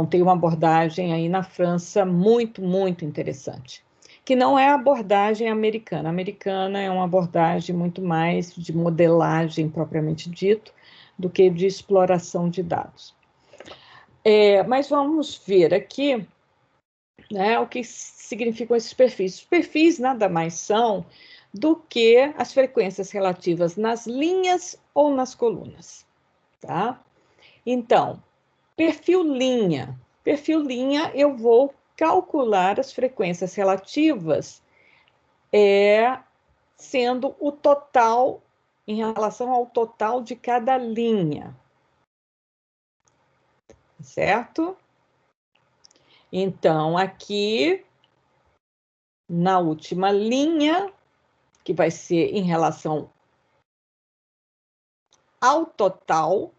tem uma abordagem aí na França muito, muito interessante, que não é a abordagem americana. A americana é uma abordagem muito mais de modelagem, propriamente dito, do que de exploração de dados. Mas vamos ver aqui o que significam esses perfis. Os perfis nada mais são do que as frequências relativas nas linhas ou nas colunas, tá? Então, perfil linha. Perfil linha, eu vou calcular as frequências relativas sendo o total em relação ao total de cada linha, certo? Então, aqui, na última linha, que vai ser em relação ao total,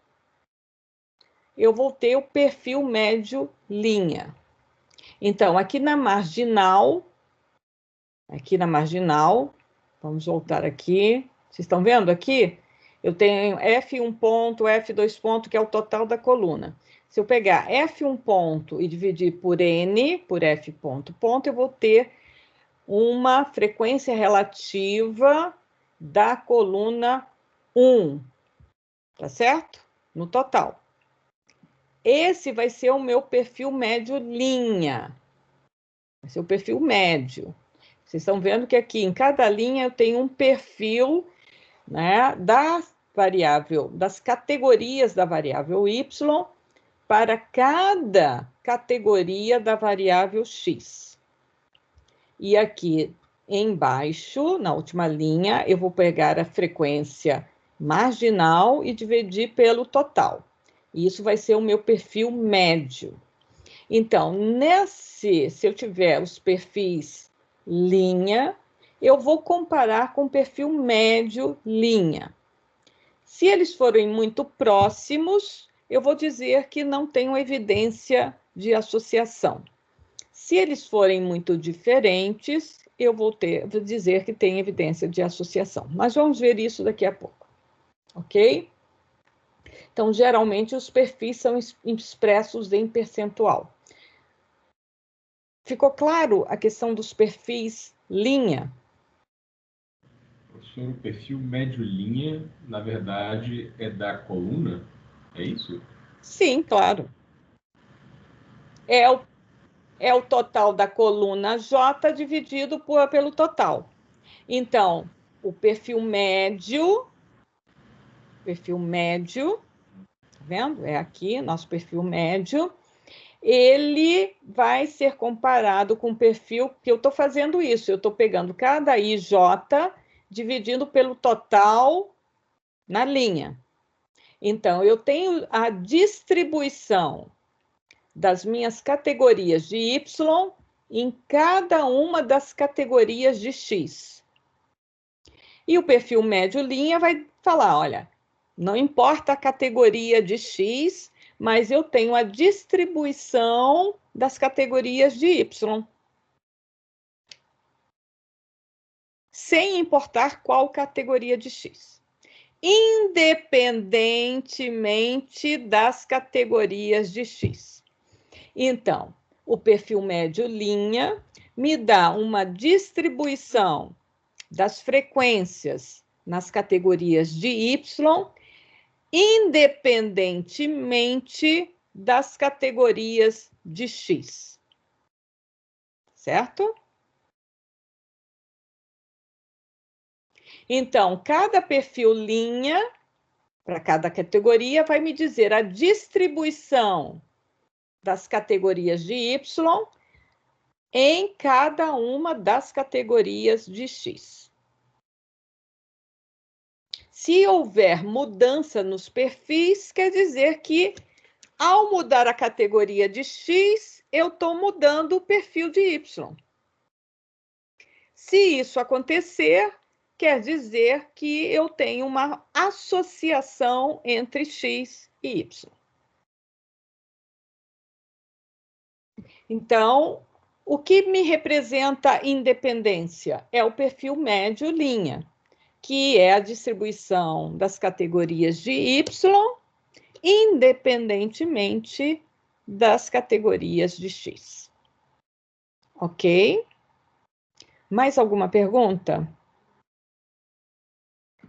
eu vou ter o perfil médio linha. Então, aqui na marginal, vamos voltar aqui, vocês estão vendo aqui? Eu tenho F1 ponto, F2 ponto, que é o total da coluna. Se eu pegar F1 ponto e dividir por N, por F ponto, eu vou ter uma frequência relativa da coluna 1, tá certo? No total. Esse vai ser o meu perfil médio linha. Vai ser o perfil médio. Vocês estão vendo que aqui em cada linha eu tenho um perfil, das categorias da variável y para cada categoria da variável x. E aqui embaixo, na última linha, eu vou pegar a frequência marginal e dividir pelo total. Isso vai ser o meu perfil médio. Então, se eu tiver os perfis linha, eu vou comparar com o perfil médio linha. Se eles forem muito próximos, eu vou dizer que não tenho evidência de associação. Se eles forem muito diferentes, eu vou dizer que tem evidência de associação. Mas vamos ver isso daqui a pouco, ok? Então, geralmente, os perfis são expressos em percentual. Ficou claro a questão dos perfis linha? Professor, o perfil médio-linha, na verdade, é da coluna? É isso? Sim, claro. É o total da coluna J dividido pelo total. Então, o perfil médio, tá vendo? É aqui, nosso perfil médio. Ele vai ser comparado com o perfil, que eu estou fazendo isso, eu estou pegando cada IJ, dividindo pelo total na linha. Então, eu tenho a distribuição das minhas categorias de Y em cada uma das categorias de X. E o perfil médio linha vai falar, olha, não importa a categoria de X, mas eu tenho a distribuição das categorias de Y. Sem importar qual categoria de X. Independentemente das categorias de X. Então, o perfil médio linha me dá uma distribuição das frequências nas categorias de Y, independentemente das categorias de X. Certo? Então, cada perfil linha, para cada categoria, vai me dizer a distribuição das categorias de Y em cada uma das categorias de X. Se houver mudança nos perfis, quer dizer que, ao mudar a categoria de X, eu estou mudando o perfil de Y. Se isso acontecer, quer dizer que eu tenho uma associação entre X e Y. Então, o que me representa independência? É o perfil médio linha, que é a distribuição das categorias de Y, independentemente das categorias de X. Ok? Mais alguma pergunta?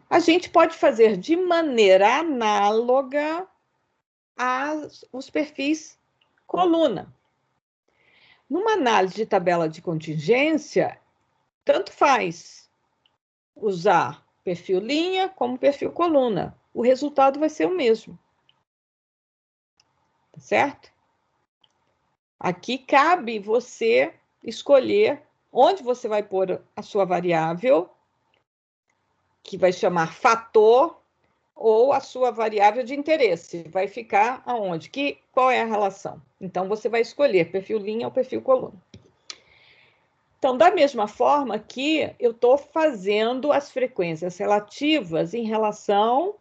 A gente pode fazer de maneira análoga aos perfis coluna. Numa análise de tabela de contingência, tanto faz usar perfil linha como perfil coluna. O resultado vai ser o mesmo. Tá certo? Aqui cabe você escolher onde você vai pôr a sua variável, que vai chamar fator, ou a sua variável de interesse. Vai ficar aonde? Qual é a relação? Então, você vai escolher perfil linha ou perfil coluna. Então, da mesma forma que eu estou fazendo as frequências relativas em relação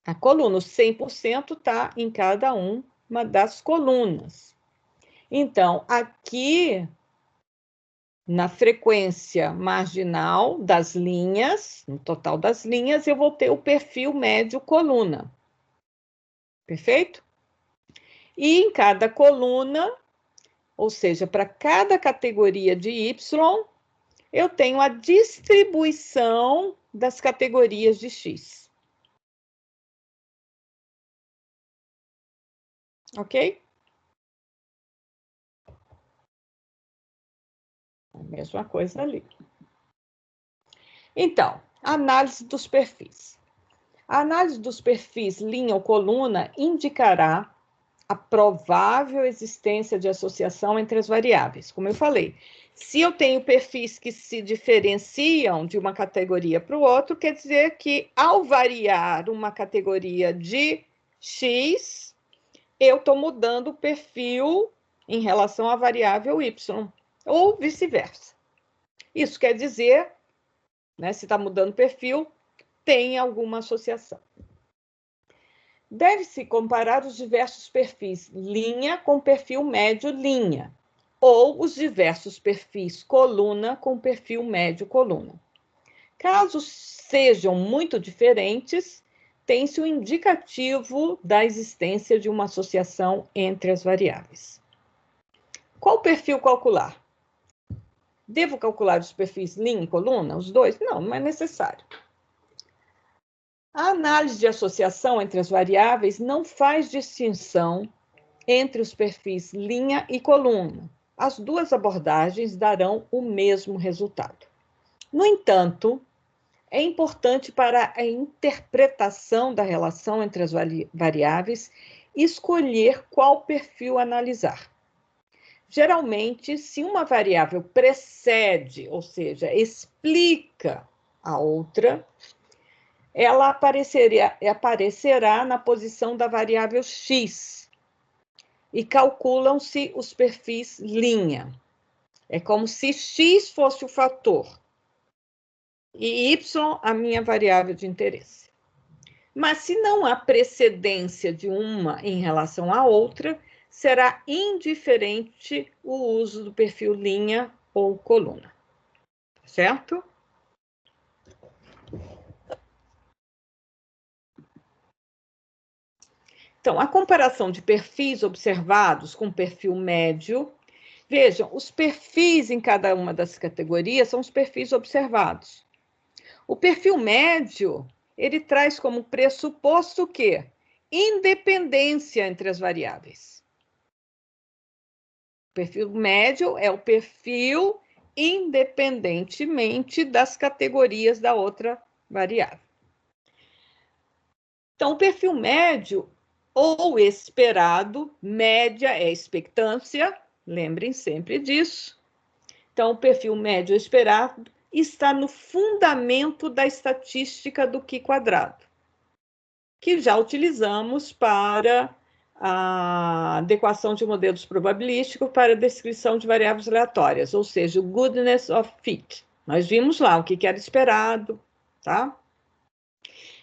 à coluna. O 100% está em cada uma das colunas. Então, aqui, na frequência marginal das linhas, no total das linhas, eu vou ter o perfil médio coluna. Perfeito? E em cada coluna, ou seja, para cada categoria de Y, eu tenho a distribuição das categorias de X. Ok? A mesma coisa ali. Então, análise dos perfis. A análise dos perfis linha ou coluna indicará a provável existência de associação entre as variáveis. Como eu falei, se eu tenho perfis que se diferenciam de uma categoria para o outro, quer dizer que, ao variar uma categoria de X, eu estou mudando o perfil em relação à variável Y, ou vice-versa. Isso quer dizer, né, se está mudando o perfil, tem alguma associação. Deve-se comparar os diversos perfis linha com perfil médio linha, ou os diversos perfis coluna com perfil médio coluna. Caso sejam muito diferentes, tem-se o indicativo da existência de uma associação entre as variáveis. Qual perfil calcular? Devo calcular os perfis linha e coluna, os dois? Não, não é necessário. A análise de associação entre as variáveis não faz distinção entre os perfis linha e coluna. As duas abordagens darão o mesmo resultado. No entanto, é importante para a interpretação da relação entre as variáveis escolher qual perfil analisar. Geralmente, se uma variável precede, ou seja, explica a outra, ela aparecerá na posição da variável x e calculam-se os perfis linha. É como se x fosse o fator e y a minha variável de interesse. Mas se não há precedência de uma em relação à outra, será indiferente o uso do perfil linha ou coluna. Certo? Então, a comparação de perfis observados com perfil médio. Vejam, os perfis em cada uma das categorias são os perfis observados. O perfil médio, ele traz como pressuposto o quê? Independência entre as variáveis. O perfil médio é o perfil independentemente das categorias da outra variável. Então, o perfil médio ou esperado, média é expectância, lembrem sempre disso. Então, o perfil médio esperado está no fundamento da estatística do Q quadrado, que já utilizamos para a adequação de modelos probabilísticos para a descrição de variáveis aleatórias, ou seja, o goodness of fit. Nós vimos lá o que era esperado, tá?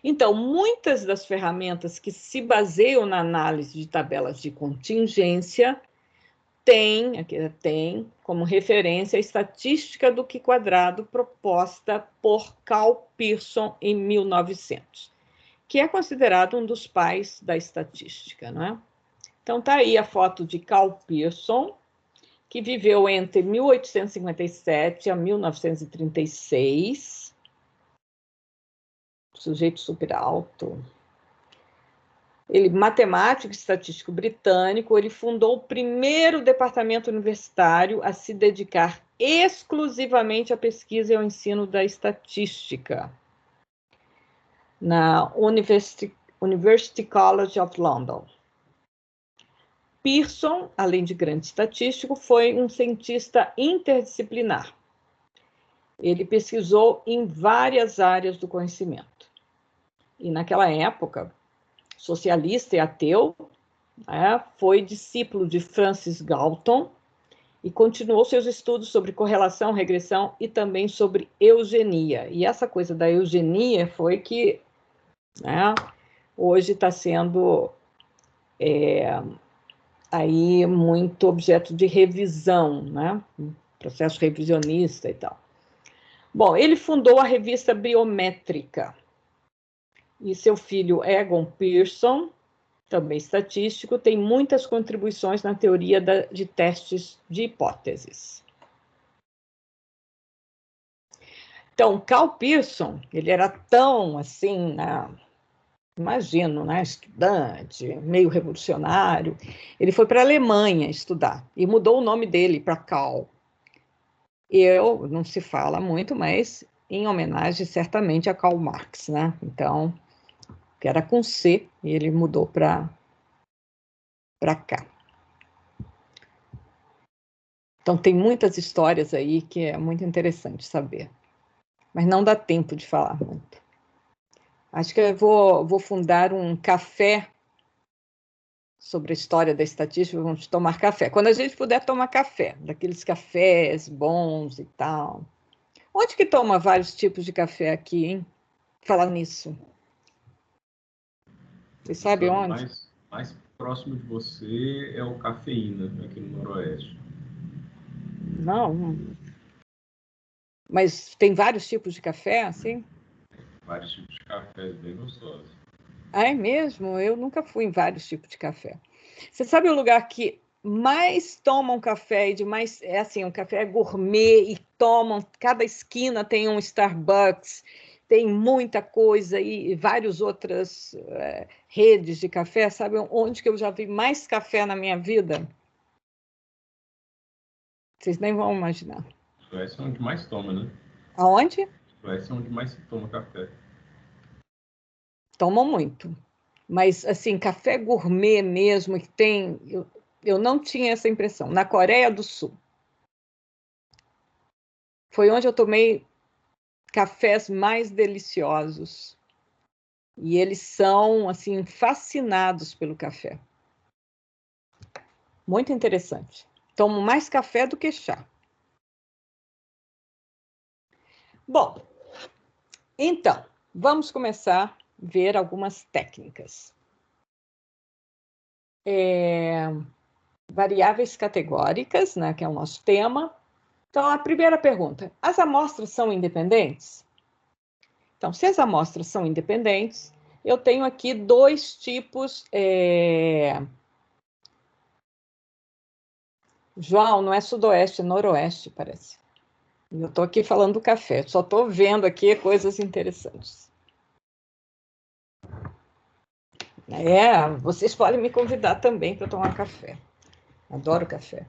Então, muitas das ferramentas que se baseiam na análise de tabelas de contingência tem como referência a estatística do Q quadrado proposta por Karl Pearson em 1900, que é considerado um dos pais da estatística, não é? Então, está aí a foto de Karl Pearson, que viveu entre 1857 a 1936, sujeito super alto. Ele, matemático e estatístico britânico, ele fundou o primeiro departamento universitário a se dedicar exclusivamente à pesquisa e ao ensino da estatística, na University College of London. Pearson, além de grande estatístico, foi um cientista interdisciplinar. Ele pesquisou em várias áreas do conhecimento. E naquela época, socialista e ateu, foi discípulo de Francis Galton e continuou seus estudos sobre correlação, regressão e também sobre eugenia. E essa coisa da eugenia foi que hoje está sendo aí muito objeto de revisão, né? Processo revisionista e tal. Bom, ele fundou a revista Biométrica. E seu filho Egon Pearson, também estatístico, tem muitas contribuições na teoria de testes de hipóteses. Então, Karl Pearson, ele era tão assim, imagino, estudante, meio revolucionário. Ele foi para a Alemanha estudar e mudou o nome dele para Karl. Não se fala muito, mas em homenagem certamente a Karl Marx, né? Então, que era com C, e ele mudou para cá. Então, tem muitas histórias aí que é muito interessante saber. Mas não dá tempo de falar muito. Acho que eu vou fundar um café sobre a história da estatística, vamos tomar café. Quando a gente puder tomar café, daqueles cafés bons e tal. Onde que toma vários tipos de café aqui, hein? Falar nisso. Você sabe onde? Mais próximo de você é o Cafeína, aqui no Noroeste. Não. Mas tem vários tipos de café, assim? Vários tipos de cafés bem gostosos. Ah, é mesmo? Eu nunca fui em vários tipos de café. Você sabe o lugar que mais tomam café e de mais... É assim, um café gourmet e tomam... Cada esquina tem um Starbucks, tem muita coisa e várias outras redes de café. Sabe onde que eu já vi mais café na minha vida? Vocês nem vão imaginar. Suécia é onde mais toma, né? Aonde? Suécia é onde mais se toma café. Tomam muito. Mas, assim, café gourmet mesmo, que tem... Eu não tinha essa impressão. Na Coreia do Sul. Foi onde eu tomei cafés mais deliciosos. E eles são, assim, fascinados pelo café. Muito interessante. Tomo mais café do que chá. Bom, então, vamos começar a ver algumas técnicas. Variáveis categóricas, né, que é o nosso tema. Então, a primeira pergunta: as amostras são independentes? Então, se as amostras são independentes, eu tenho aqui dois tipos. João, não é sudoeste, é noroeste, parece. Eu estou aqui falando do café, só estou vendo aqui coisas interessantes. Vocês podem me convidar também para tomar café. Adoro café.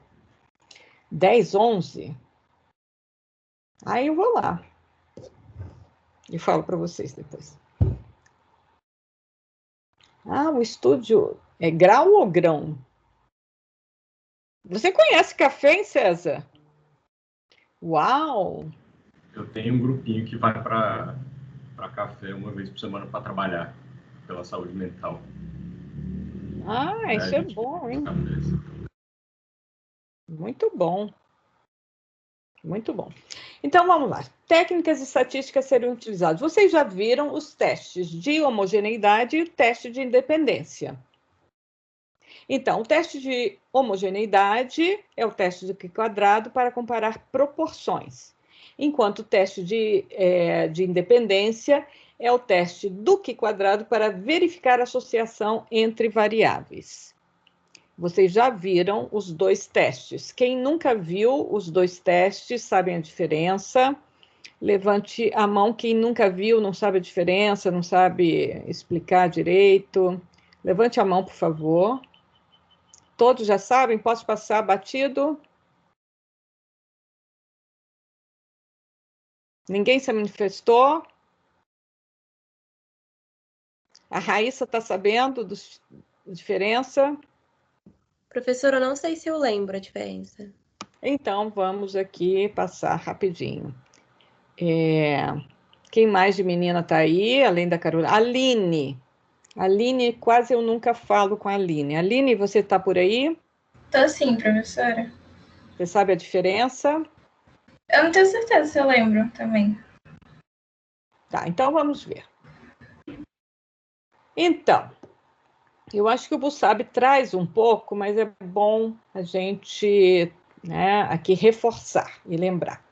10, 11. Aí eu vou lá. E falo para vocês depois. O estúdio é grau ou grão? Você conhece café, hein, César? Uau! Eu tenho um grupinho que vai para café uma vez por semana para trabalhar pela saúde mental. Isso é bom, hein? Muito bom. Muito bom. Então, vamos lá. Técnicas e estatísticas serão utilizadas. Vocês já viram os testes de homogeneidade e o teste de independência. Então, o teste de homogeneidade é o teste do Q² para comparar proporções, enquanto o teste de independência é o teste do Q² para verificar a associação entre variáveis. Vocês já viram os dois testes. Quem nunca viu os dois testes, sabem a diferença? Levante a mão quem nunca viu, não sabe a diferença, não sabe explicar direito. Levante a mão, por favor. Todos já sabem? Posso passar batido? Ninguém se manifestou? A Raíssa está sabendo da diferença? Professora, eu não sei se eu lembro a diferença. Então, vamos aqui passar rapidinho. Quem mais de menina está aí, além da Carolina? Aline. Aline, quase eu nunca falo com a Aline. Aline, você está por aí? Tô sim, professora. Você sabe a diferença? Eu não tenho certeza se eu lembro também. Tá, então vamos ver. Então, eu acho que o Bussab traz um pouco, mas é bom a gente aqui reforçar e lembrar.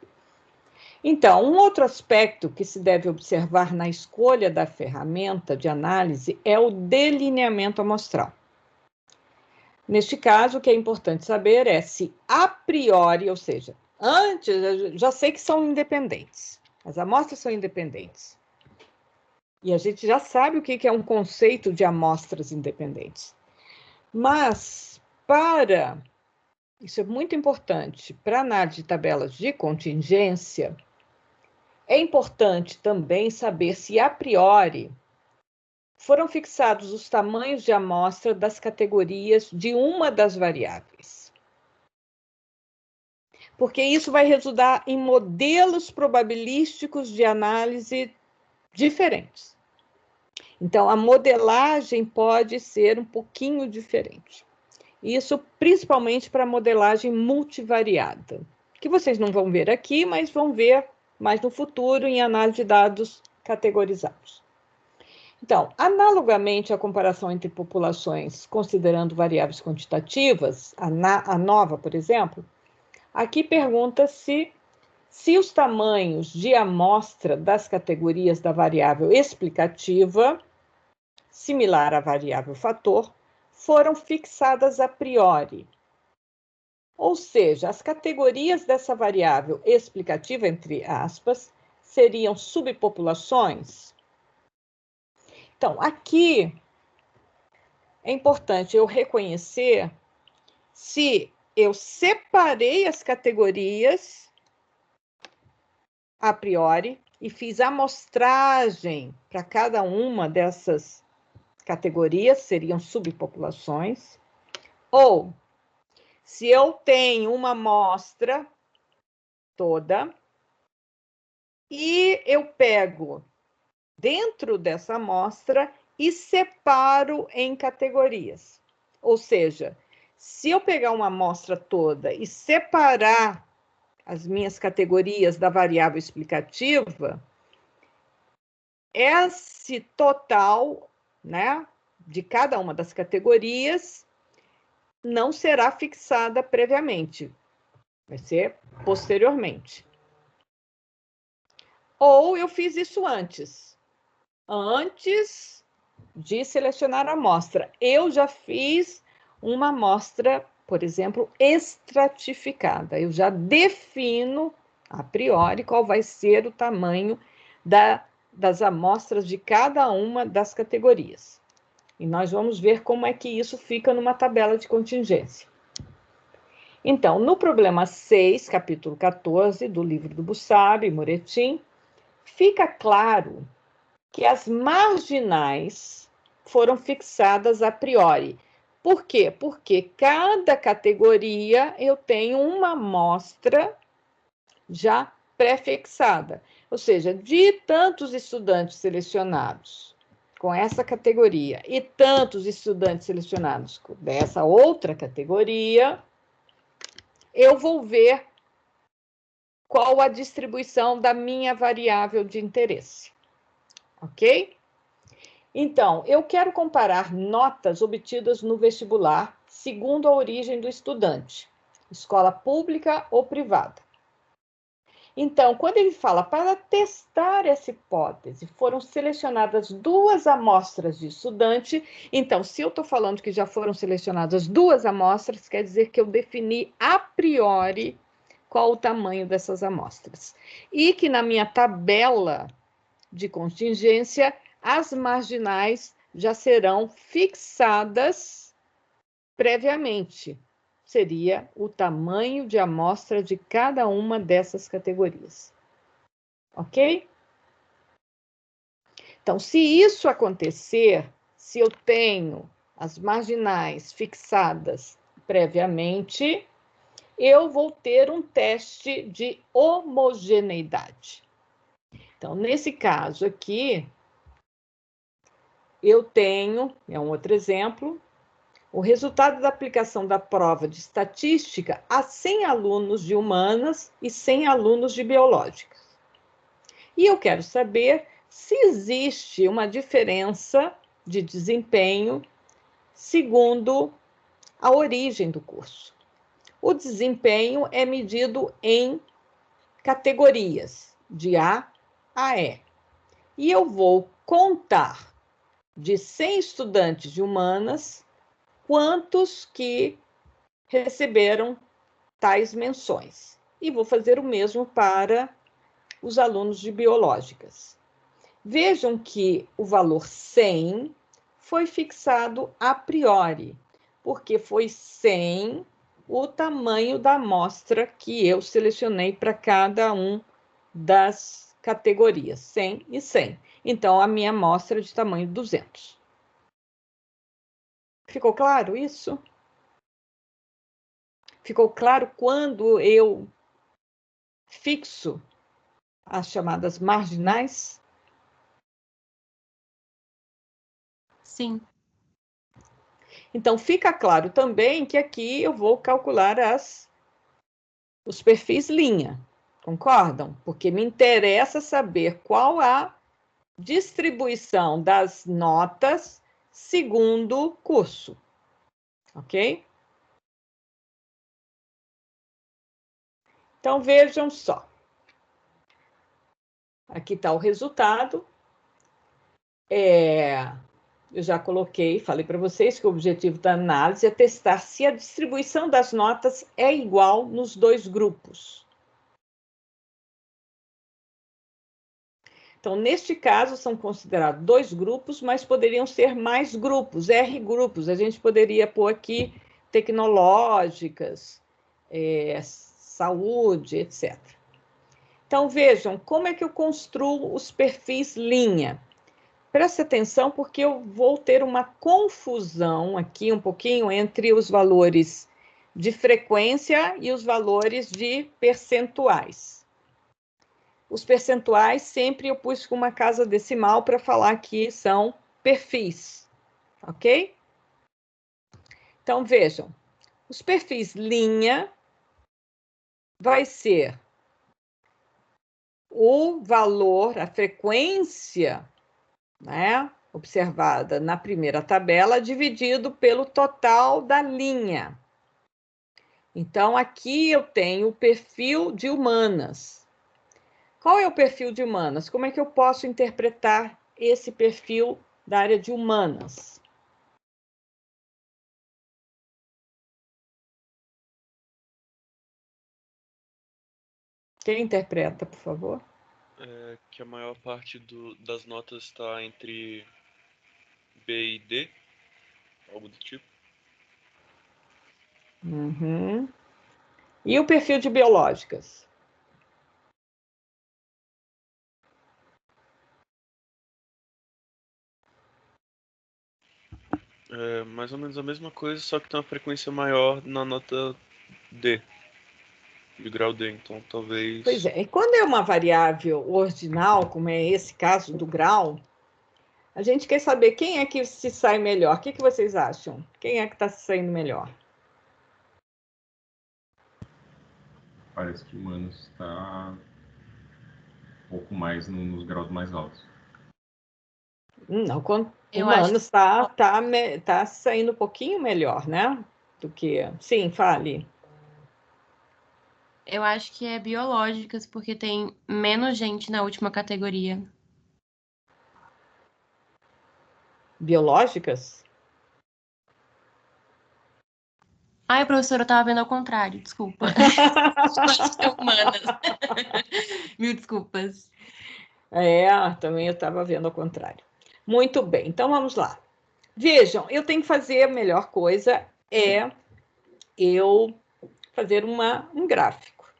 Então, um outro aspecto que se deve observar na escolha da ferramenta de análise é o delineamento amostral. Neste caso, o que é importante saber é se a priori, ou seja, antes, eu já sei que são independentes. As amostras são independentes. E a gente já sabe o que é um conceito de amostras independentes. Mas, isso é muito importante, para análise de tabelas de contingência, é importante também saber se, a priori, foram fixados os tamanhos de amostra das categorias de uma das variáveis. Porque isso vai resultar em modelos probabilísticos de análise diferentes. Então, a modelagem pode ser um pouquinho diferente. Isso principalmente para a modelagem multivariada, que vocês não vão ver aqui, mas vão ver mais no futuro em análise de dados categorizados. Então, analogamente à comparação entre populações considerando variáveis quantitativas, a nova, por exemplo, Aqui pergunta-se se os tamanhos de amostra das categorias da variável explicativa, similar à variável fator, foram fixadas a priori. Ou seja, as categorias dessa variável explicativa, entre aspas, seriam subpopulações? Então, aqui é importante eu reconhecer se eu separei as categorias a priori e fiz amostragem para cada uma dessas categorias, seriam subpopulações, ou se eu tenho uma amostra toda e eu pego dentro dessa amostra e separo em categorias. Ou seja, se eu pegar uma amostra toda e separar as minhas categorias da variável explicativa, esse total, né, de cada uma das categorias não será fixada previamente, vai ser posteriormente. Ou eu fiz isso antes de selecionar a amostra. Eu já fiz uma amostra, por exemplo, estratificada. Eu já defino, a priori, qual vai ser o tamanho das amostras de cada uma das categorias. E nós vamos ver como é que isso fica numa tabela de contingência. Então, no problema 6, capítulo 14, do livro do Bussab e Moretin, fica claro que as marginais foram fixadas a priori. Por quê? Porque cada categoria eu tenho uma amostra já pré-fixada. Ou seja, de tantos estudantes selecionados com essa categoria e tantos estudantes selecionados dessa outra categoria, eu vou ver qual a distribuição da minha variável de interesse. Ok? Então, eu quero comparar notas obtidas no vestibular segundo a origem do estudante, escola pública ou privada. Então, quando ele fala para testar essa hipótese, foram selecionadas 2 amostras de estudante. Então, se eu estou falando que já foram selecionadas 2 amostras, quer dizer que eu defini a priori qual o tamanho dessas amostras. E que na minha tabela de contingência, as marginais já serão fixadas previamente. Seria o tamanho de amostra de cada uma dessas categorias. Ok? Então, se isso acontecer, se eu tenho as marginais fixadas previamente, eu vou ter um teste de homogeneidade. Então, nesse caso aqui, eu tenho, é um outro exemplo, o resultado da aplicação da prova de estatística a 100 alunos de humanas e 100 alunos de biológicas. E eu quero saber se existe uma diferença de desempenho segundo a origem do curso. O desempenho é medido em categorias, de A a E. E eu vou contar de 100 estudantes de humanas, quantos que receberam tais menções. E vou fazer o mesmo para os alunos de biológicas. Vejam que o valor 100 foi fixado a priori, porque foi 100 o tamanho da amostra que eu selecionei para cada um das categorias, 100 e 100. Então, a minha amostra é de tamanho 200. Ficou claro isso? Ficou claro quando eu fixo as chamadas marginais? Sim. Então, fica claro também que aqui eu vou calcular os perfis linha. Concordam? Porque me interessa saber qual a distribuição das notas segundo curso. Ok? Então, vejam só. Aqui está o resultado. Eu já coloquei, falei para vocês que o objetivo da análise é testar se a distribuição das notas é igual nos dois grupos. Então, neste caso, são considerados 2 grupos, mas poderiam ser mais grupos, R grupos. A gente poderia pôr aqui tecnológicas, saúde, etc. Então, vejam como é que eu construo os perfis linha. Preste atenção, porque eu vou ter uma confusão aqui um pouquinho entre os valores de frequência e os valores de percentuais. Os percentuais sempre eu pus com uma casa decimal para falar que são perfis, ok? Então, vejam, os perfis linha vai ser o valor, a frequência, né, observada na primeira tabela, dividido pelo total da linha. Então, aqui eu tenho o perfil de humanas. Qual é o perfil de humanas? Como é que eu posso interpretar esse perfil da área de humanas? Quem interpreta, por favor? Que a maior parte das notas está entre B e D, algo do tipo. Uhum. E o perfil de biológicas? É mais ou menos a mesma coisa, só que tem uma frequência maior na nota D, de grau D, então talvez... Pois é, e quando é uma variável ordinal, como é esse caso do grau, a gente quer saber quem é que se sai melhor. O que vocês acham? Quem é que está se saindo melhor? Parece que humanos está um pouco mais nos graus mais altos. Não, humanos tá saindo um pouquinho melhor, né? Do que... Sim, fale. Eu acho que é biológicas, porque tem menos gente na última categoria. Biológicas? Ai, professora, eu tava vendo ao contrário, desculpa. Humanas. Mil desculpas. Também eu estava vendo ao contrário. Muito bem, então vamos lá. Vejam, eu tenho que fazer a melhor coisa é eu fazer um gráfico.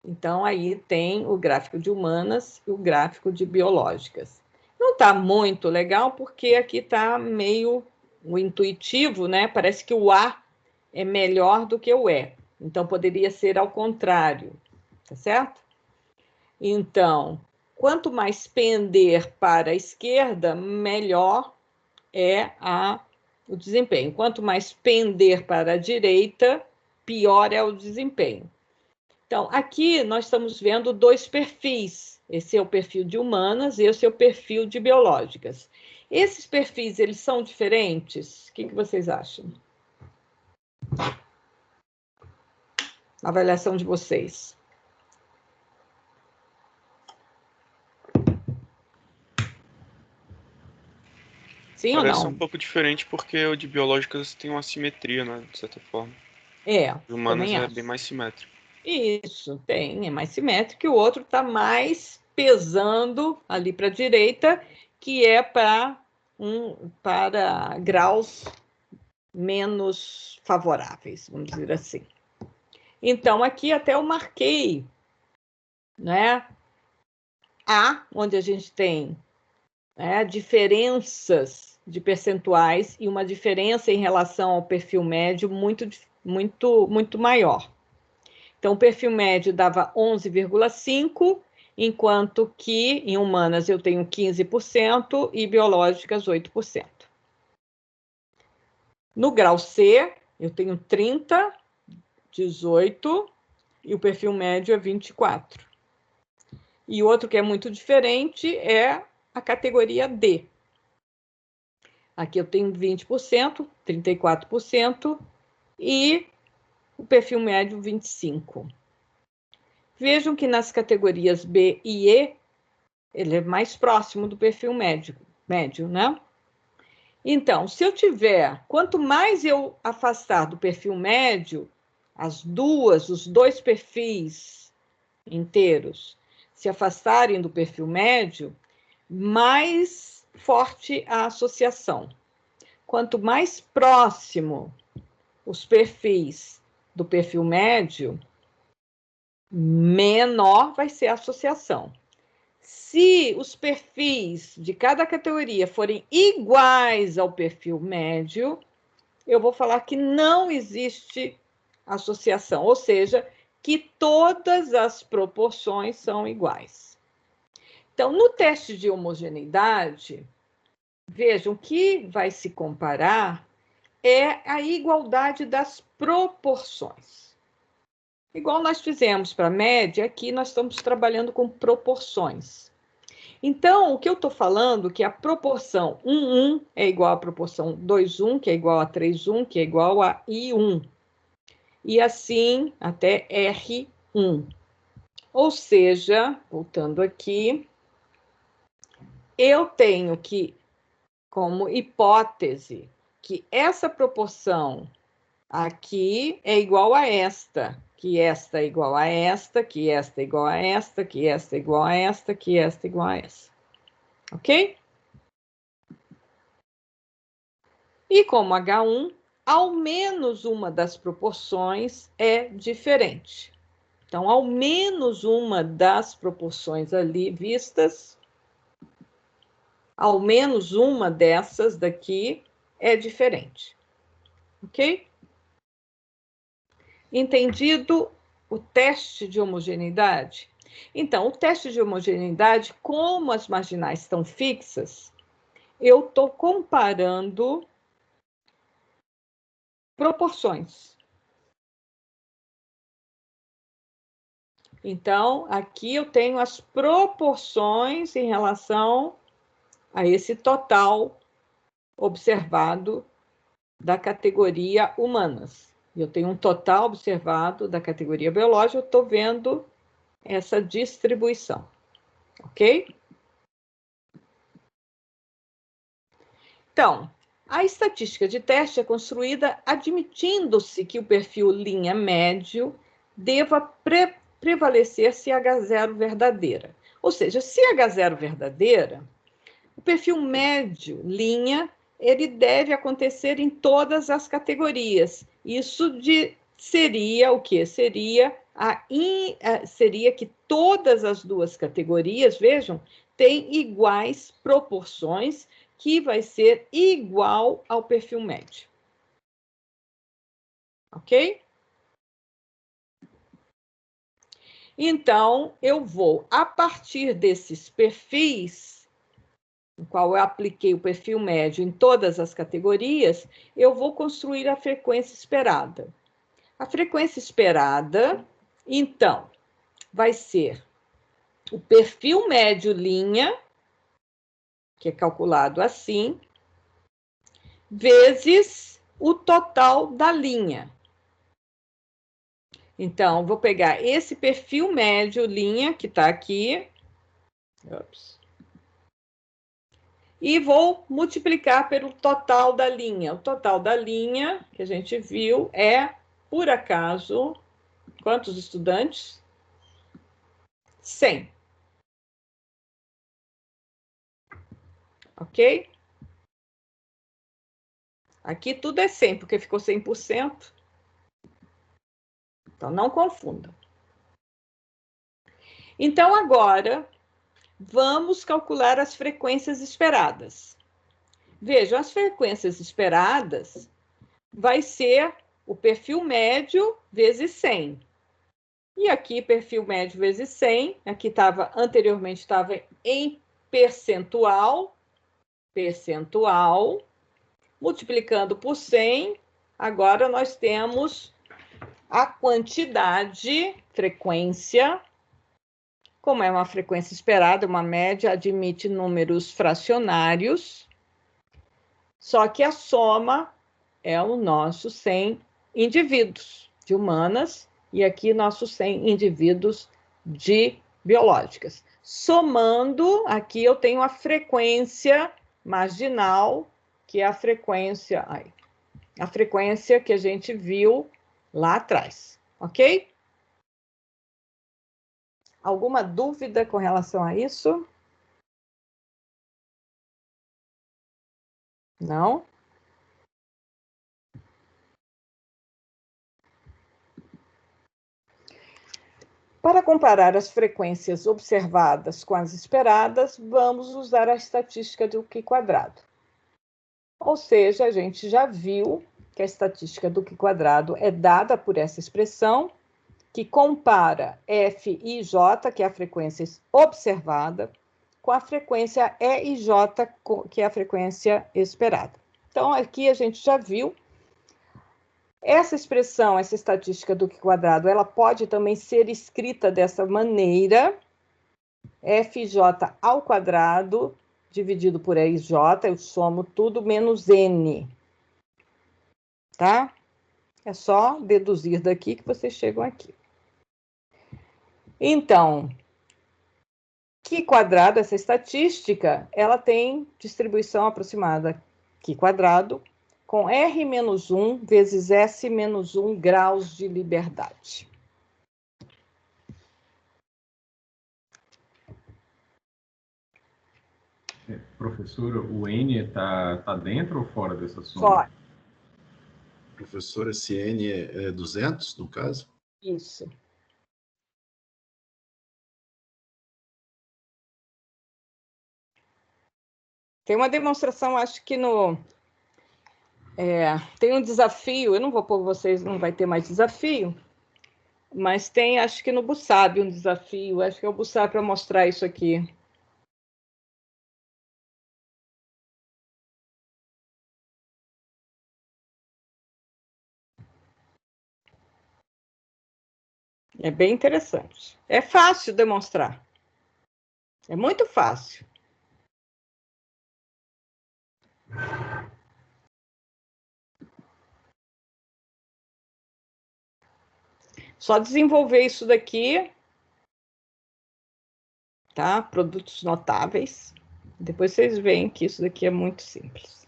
Então, aí tem o gráfico de humanas e o gráfico de biológicas. Não está muito legal, porque aqui está meio o intuitivo, né? Parece que o A é melhor do que o E. Então, poderia ser ao contrário, tá certo? Então, quanto mais pender para a esquerda, melhor é o desempenho. Quanto mais pender para a direita, pior é o desempenho. Então, aqui nós estamos vendo 2 perfis. Esse é o perfil de humanas e esse é o perfil de biológicas. Esses perfis, eles são diferentes? O que vocês acham? A avaliação de vocês. Sim ou não? Parece um pouco diferente porque o de biológicas tem uma simetria, né, de certa forma. O humanas é bem mais simétrico. Isso, é mais simétrico, e o outro está mais pesando ali para a direita, que é para graus menos favoráveis, vamos dizer assim. Então, aqui até eu marquei, né, onde a gente tem diferenças de percentuais e uma diferença em relação ao perfil médio muito maior. Então, o perfil médio dava 11,5%, enquanto que em humanas eu tenho 15% e biológicas 8%. No grau C, eu tenho 30%, 18%, e o perfil médio é 24%. E outro que é muito diferente é a categoria D. Aqui eu tenho 20%, 34%, e o perfil médio 25%. Vejam que nas categorias B e E, ele é mais próximo do perfil médio, né? Então, se eu tiver, quanto mais eu afastar do perfil médio, os dois perfis inteiros se afastarem do perfil médio, mais forte a associação. Quanto mais próximo os perfis do perfil médio, menor vai ser a associação. Se os perfis de cada categoria forem iguais ao perfil médio, eu vou falar que não existe associação, ou seja, que todas as proporções são iguais. Então, no teste de homogeneidade, vejam, o que vai se comparar é a igualdade das proporções. Igual nós fizemos para a média, aqui nós estamos trabalhando com proporções. Então, o que eu estou falando é que a proporção 1,1 é igual à proporção 2,1, que é igual a 3,1, que é igual a I1. E assim até R1. Ou seja, voltando aqui, eu tenho que, como hipótese, que essa proporção aqui é igual a esta, que esta é igual a esta, que esta é igual a esta, que esta é igual a esta, que esta é igual a essa. Ok? E como H1, ao menos uma das proporções é diferente. Então, ao menos uma das proporções ali vistas, ao menos uma dessas daqui é diferente. Ok? Entendido o teste de homogeneidade? Então, o teste de homogeneidade, como as marginais estão fixas, eu estou comparando proporções. Então, aqui eu tenho as proporções em relação a esse total observado da categoria humanas. Eu tenho um total observado da categoria biológica, eu estou vendo essa distribuição. Ok? Então, a estatística de teste é construída admitindo-se que o perfil linha médio deva prevalecer se H0 verdadeira. Ou seja, se H0 verdadeira, o perfil médio linha, ele deve acontecer em todas as categorias. Isso seria o quê? Seria que todas as duas categorias, vejam, têm iguais proporções, que vai ser igual ao perfil médio. Ok? Então, eu vou, a partir desses perfis, no qual eu apliquei o perfil médio em todas as categorias, eu vou construir a frequência esperada. A frequência esperada, então, vai ser o perfil médio linha, que é calculado assim, vezes o total da linha. Então, vou pegar esse perfil médio linha, que está aqui, e vou multiplicar pelo total da linha. O total da linha, que a gente viu, é, por acaso, quantos estudantes? 100. Ok? Aqui tudo é 100, porque ficou 100%. Então, não confunda. Então, agora, vamos calcular as frequências esperadas. Vejam, as frequências esperadas vai ser o perfil médio vezes 100. E aqui, perfil médio vezes 100. Aqui anteriormente estava em percentual. Multiplicando por 100, agora nós temos a quantidade, frequência. Como é uma frequência esperada, uma média, admite números fracionários. Só que a soma é o nosso 100 indivíduos de humanas, e aqui nossos 100 indivíduos de biológicas. Somando, aqui eu tenho a frequência marginal, que é a frequência que a gente viu lá atrás, ok? Alguma dúvida com relação a isso? Não? Para comparar as frequências observadas com as esperadas, vamos usar a estatística do Q². Ou seja, a gente já viu que a estatística do Q² é dada por essa expressão, que compara F e J, que é a frequência observada, com a frequência E e J, que é a frequência esperada. Então, aqui a gente já viu. Essa expressão, essa estatística do Q², ela pode também ser escrita dessa maneira, Fj ao quadrado, dividido por E e J, eu somo tudo menos N. Tá? É só deduzir daqui que vocês chegam aqui. Então, Q², essa estatística, ela tem distribuição aproximada Q² com R-1 vezes S-1 graus de liberdade. Professora, o N está dentro ou fora dessa soma? Fora. Professora, esse N é 200, no caso? Isso. Tem uma demonstração, acho que no... tem um desafio, eu não vou pôr vocês, não vai ter mais desafio, mas tem, acho que no Bussab, um desafio, acho que é o Bussab para mostrar isso aqui. É bem interessante. É fácil demonstrar. É muito fácil. Só desenvolver isso daqui, tá? Produtos notáveis. Depois vocês veem que isso daqui é muito simples.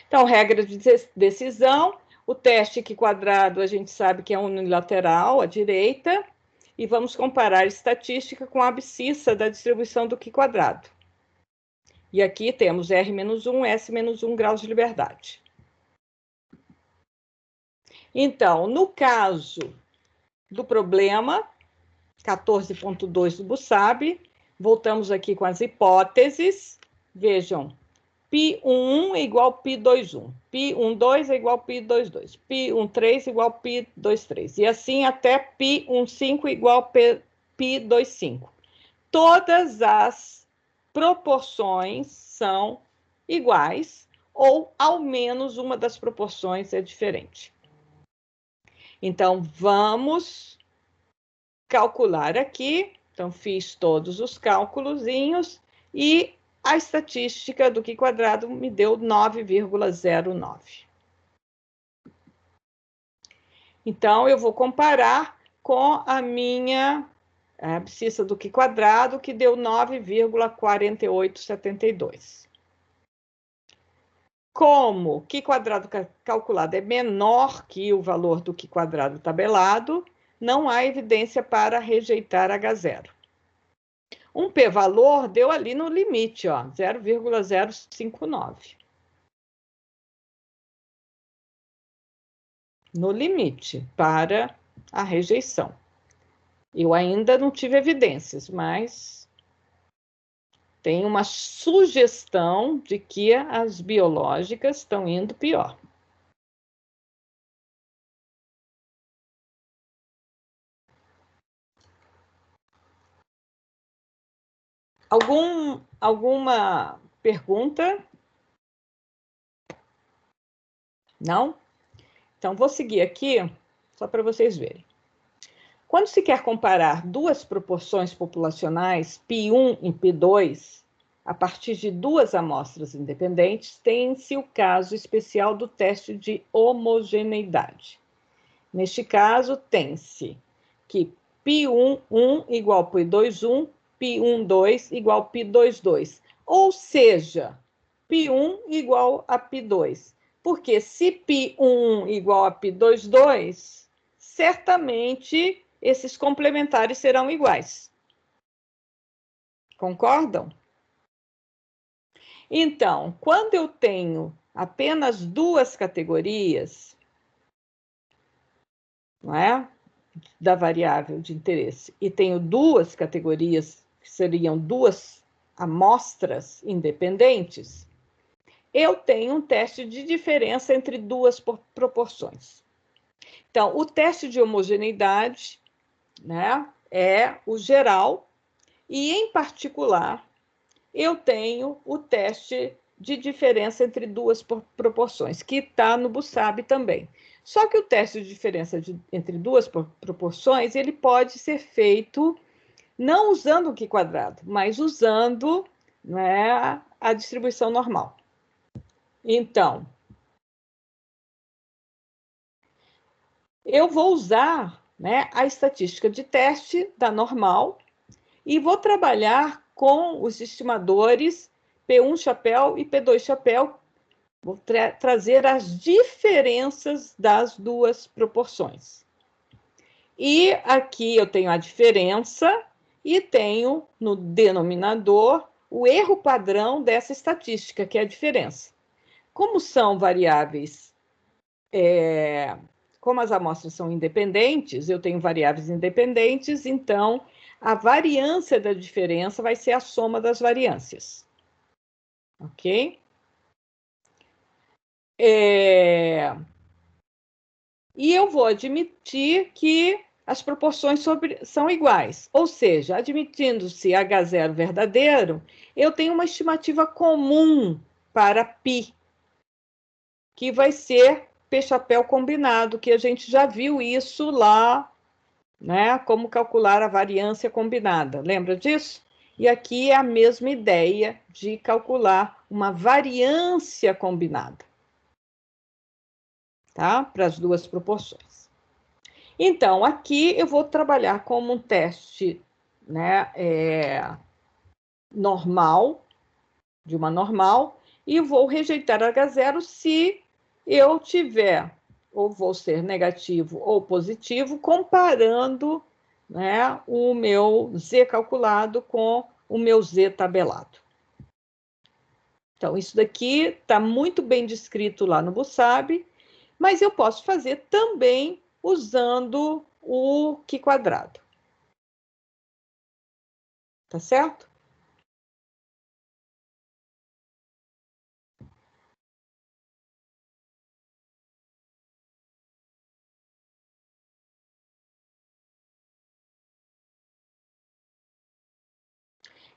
Então, regra de decisão. O teste Q² a gente sabe que é unilateral, à direita. E vamos comparar estatística com a abscissa da distribuição do Q². E aqui temos R-1, S-1 graus de liberdade. Então, no caso do problema 14.2 do Bussab, voltamos aqui com as hipóteses. Vejam, π11 é igual a π21, π12 é igual a π22, π13 é igual a π23, e assim até π15 igual a π25. Todas as proporções são iguais, ou ao menos uma das proporções é diferente. Então, vamos calcular aqui. Então, fiz todos os cálculozinhos e a estatística do Q² me deu 9,09. Então, eu vou comparar com a minha abscissa do Q², que deu 9,4872. Como o Q² calculado é menor que o valor do Q² tabelado, não há evidência para rejeitar H0. Um p-valor deu ali no limite, 0,059. No limite para a rejeição. Eu ainda não tive evidências, mas tem uma sugestão de que as biológicas estão indo pior. Alguma pergunta? Não? Então, vou seguir aqui, só para vocês verem. Quando se quer comparar duas proporções populacionais, π1 e π2, a partir de duas amostras independentes, tem-se o caso especial do teste de homogeneidade. Neste caso, tem-se que π1, igual a π2, π1,2 igual a π2,2. Ou seja, π1 igual a π2. Porque se π1 igual a π2,2, certamente esses complementares serão iguais. Concordam? Então, quando eu tenho apenas duas categorias, não é? Da variável de interesse, e tenho duas categorias, que seriam duas amostras independentes, eu tenho um teste de diferença entre duas proporções. Então, o teste de homogeneidade, né, é o geral, e, em particular, eu tenho o teste de diferença entre duas proporções, que está no Bussab também. Só que o teste de diferença entre duas proporções, ele pode ser feito não usando o Q quadrado, mas usando, né, a distribuição normal. Então, eu vou usar, né, a estatística de teste da normal e vou trabalhar com os estimadores P1 chapéu e P2 chapéu. Vou trazer as diferenças das duas proporções. E aqui eu tenho a diferença e tenho no denominador o erro padrão dessa estatística, que é a diferença. Como são variáveis, como as amostras são independentes, eu tenho variáveis independentes, então a variância da diferença vai ser a soma das variâncias. Ok? E eu vou admitir que as proporções são iguais. Ou seja, admitindo-se H0 verdadeiro, eu tenho uma estimativa comum para π, que vai ser P chapéu combinado, que a gente já viu isso lá, né? Como calcular a variância combinada. Lembra disso? E aqui é a mesma ideia de calcular uma variância combinada, tá? Para as duas proporções. Então, aqui eu vou trabalhar como um teste, né, normal, de uma normal, e vou rejeitar H0 se eu tiver, ou vou ser negativo ou positivo, comparando, né, o meu Z calculado com o meu Z tabelado. Então, isso daqui está muito bem descrito lá no Bussab, mas eu posso fazer também usando o Q quadrado. Tá certo?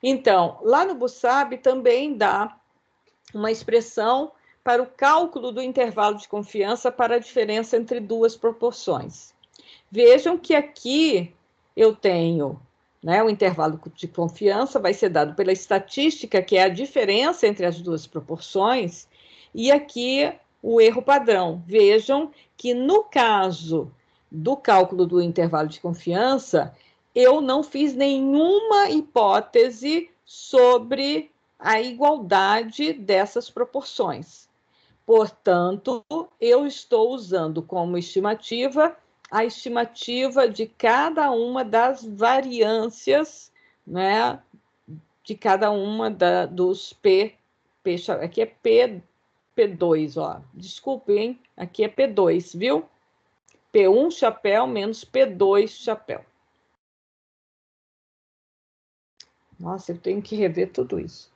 Então, lá no Bussab também dá uma expressão para o cálculo do intervalo de confiança para a diferença entre duas proporções. Vejam que aqui eu tenho, né, o intervalo de confiança vai ser dado pela estatística, que é a diferença entre as duas proporções, e aqui o erro padrão. Vejam que no caso do cálculo do intervalo de confiança, eu não fiz nenhuma hipótese sobre a igualdade dessas proporções. Portanto, eu estou usando como estimativa a estimativa de cada uma das variâncias, né, de cada uma dos P, aqui é P2, ó. Desculpe, hein? Aqui é P2, viu? P1 chapéu menos P2 chapéu. Nossa, eu tenho que rever tudo isso.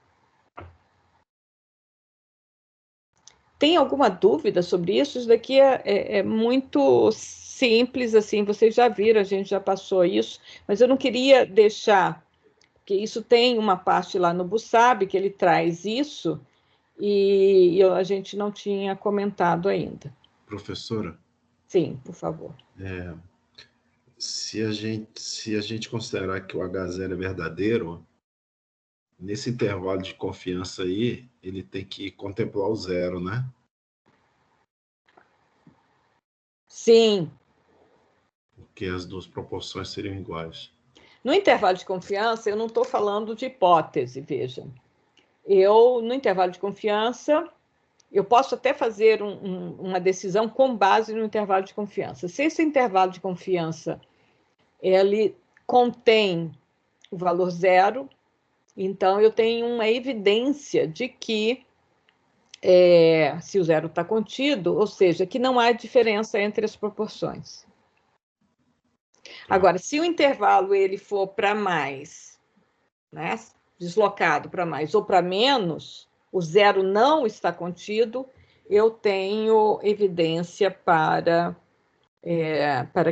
Tem alguma dúvida sobre isso? Isso daqui é muito simples, assim, vocês já viram, a gente já passou isso, mas eu não queria deixar, porque isso tem uma parte lá no Bussab, que ele traz isso, e a gente não tinha comentado ainda. Professora? Sim, por favor. Se a gente considerar que o H0 é verdadeiro, nesse intervalo de confiança aí, ele tem que contemplar o zero, né? Sim. que as duas proporções seriam iguais. No intervalo de confiança, eu não estou falando de hipótese, veja. No intervalo de confiança, eu posso até fazer uma decisão com base no intervalo de confiança. Se esse intervalo de confiança ele contém o valor zero, então eu tenho uma evidência de que se o zero está contido, ou seja, que não há diferença entre as proporções. Agora, se o intervalo ele for para mais, né, deslocado para mais ou para menos, o zero não está contido, eu tenho evidência para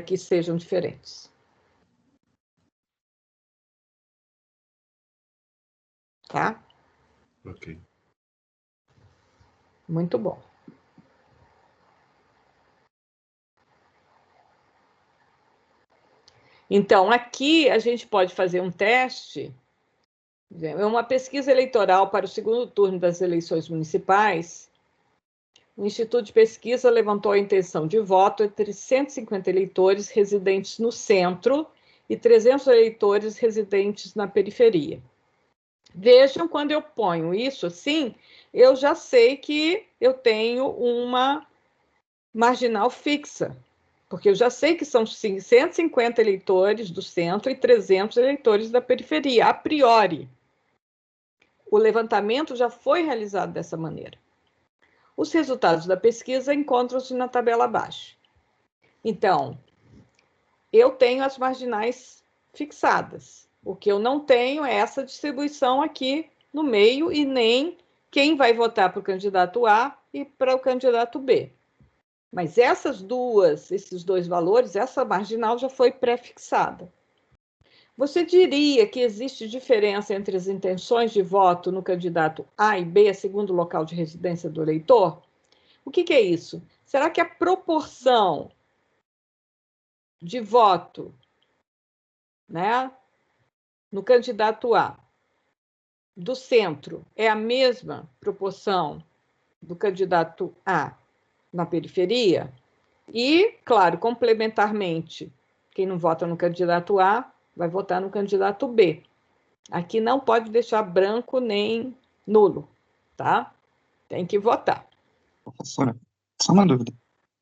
que sejam diferentes. Tá? Ok. Muito bom. Então, aqui a gente pode fazer um teste. É uma pesquisa eleitoral para o segundo turno das eleições municipais. O Instituto de Pesquisa levantou a intenção de voto entre 150 eleitores residentes no centro e 300 eleitores residentes na periferia. Vejam, quando eu ponho isso assim, eu já sei que eu tenho uma marginal fixa, porque eu já sei que são 150 eleitores do centro e 300 eleitores da periferia, a priori. O levantamento já foi realizado dessa maneira. Os resultados da pesquisa encontram-se na tabela abaixo. Então, eu tenho as marginais fixadas. O que eu não tenho é essa distribuição aqui no meio e nem quem vai votar para o candidato A e para o candidato B. Mas esses dois valores, essa marginal já foi pré-fixada. Você diria que existe diferença entre as intenções de voto no candidato A e B, segundo o local de residência do eleitor? O que é isso? Será que a proporção de voto, né, no candidato A do centro é a mesma proporção do candidato A na periferia? E, claro, complementarmente, quem não vota no candidato A vai votar no candidato B. Aqui não pode deixar branco nem nulo, tá? Tem que votar. Professora, só uma dúvida.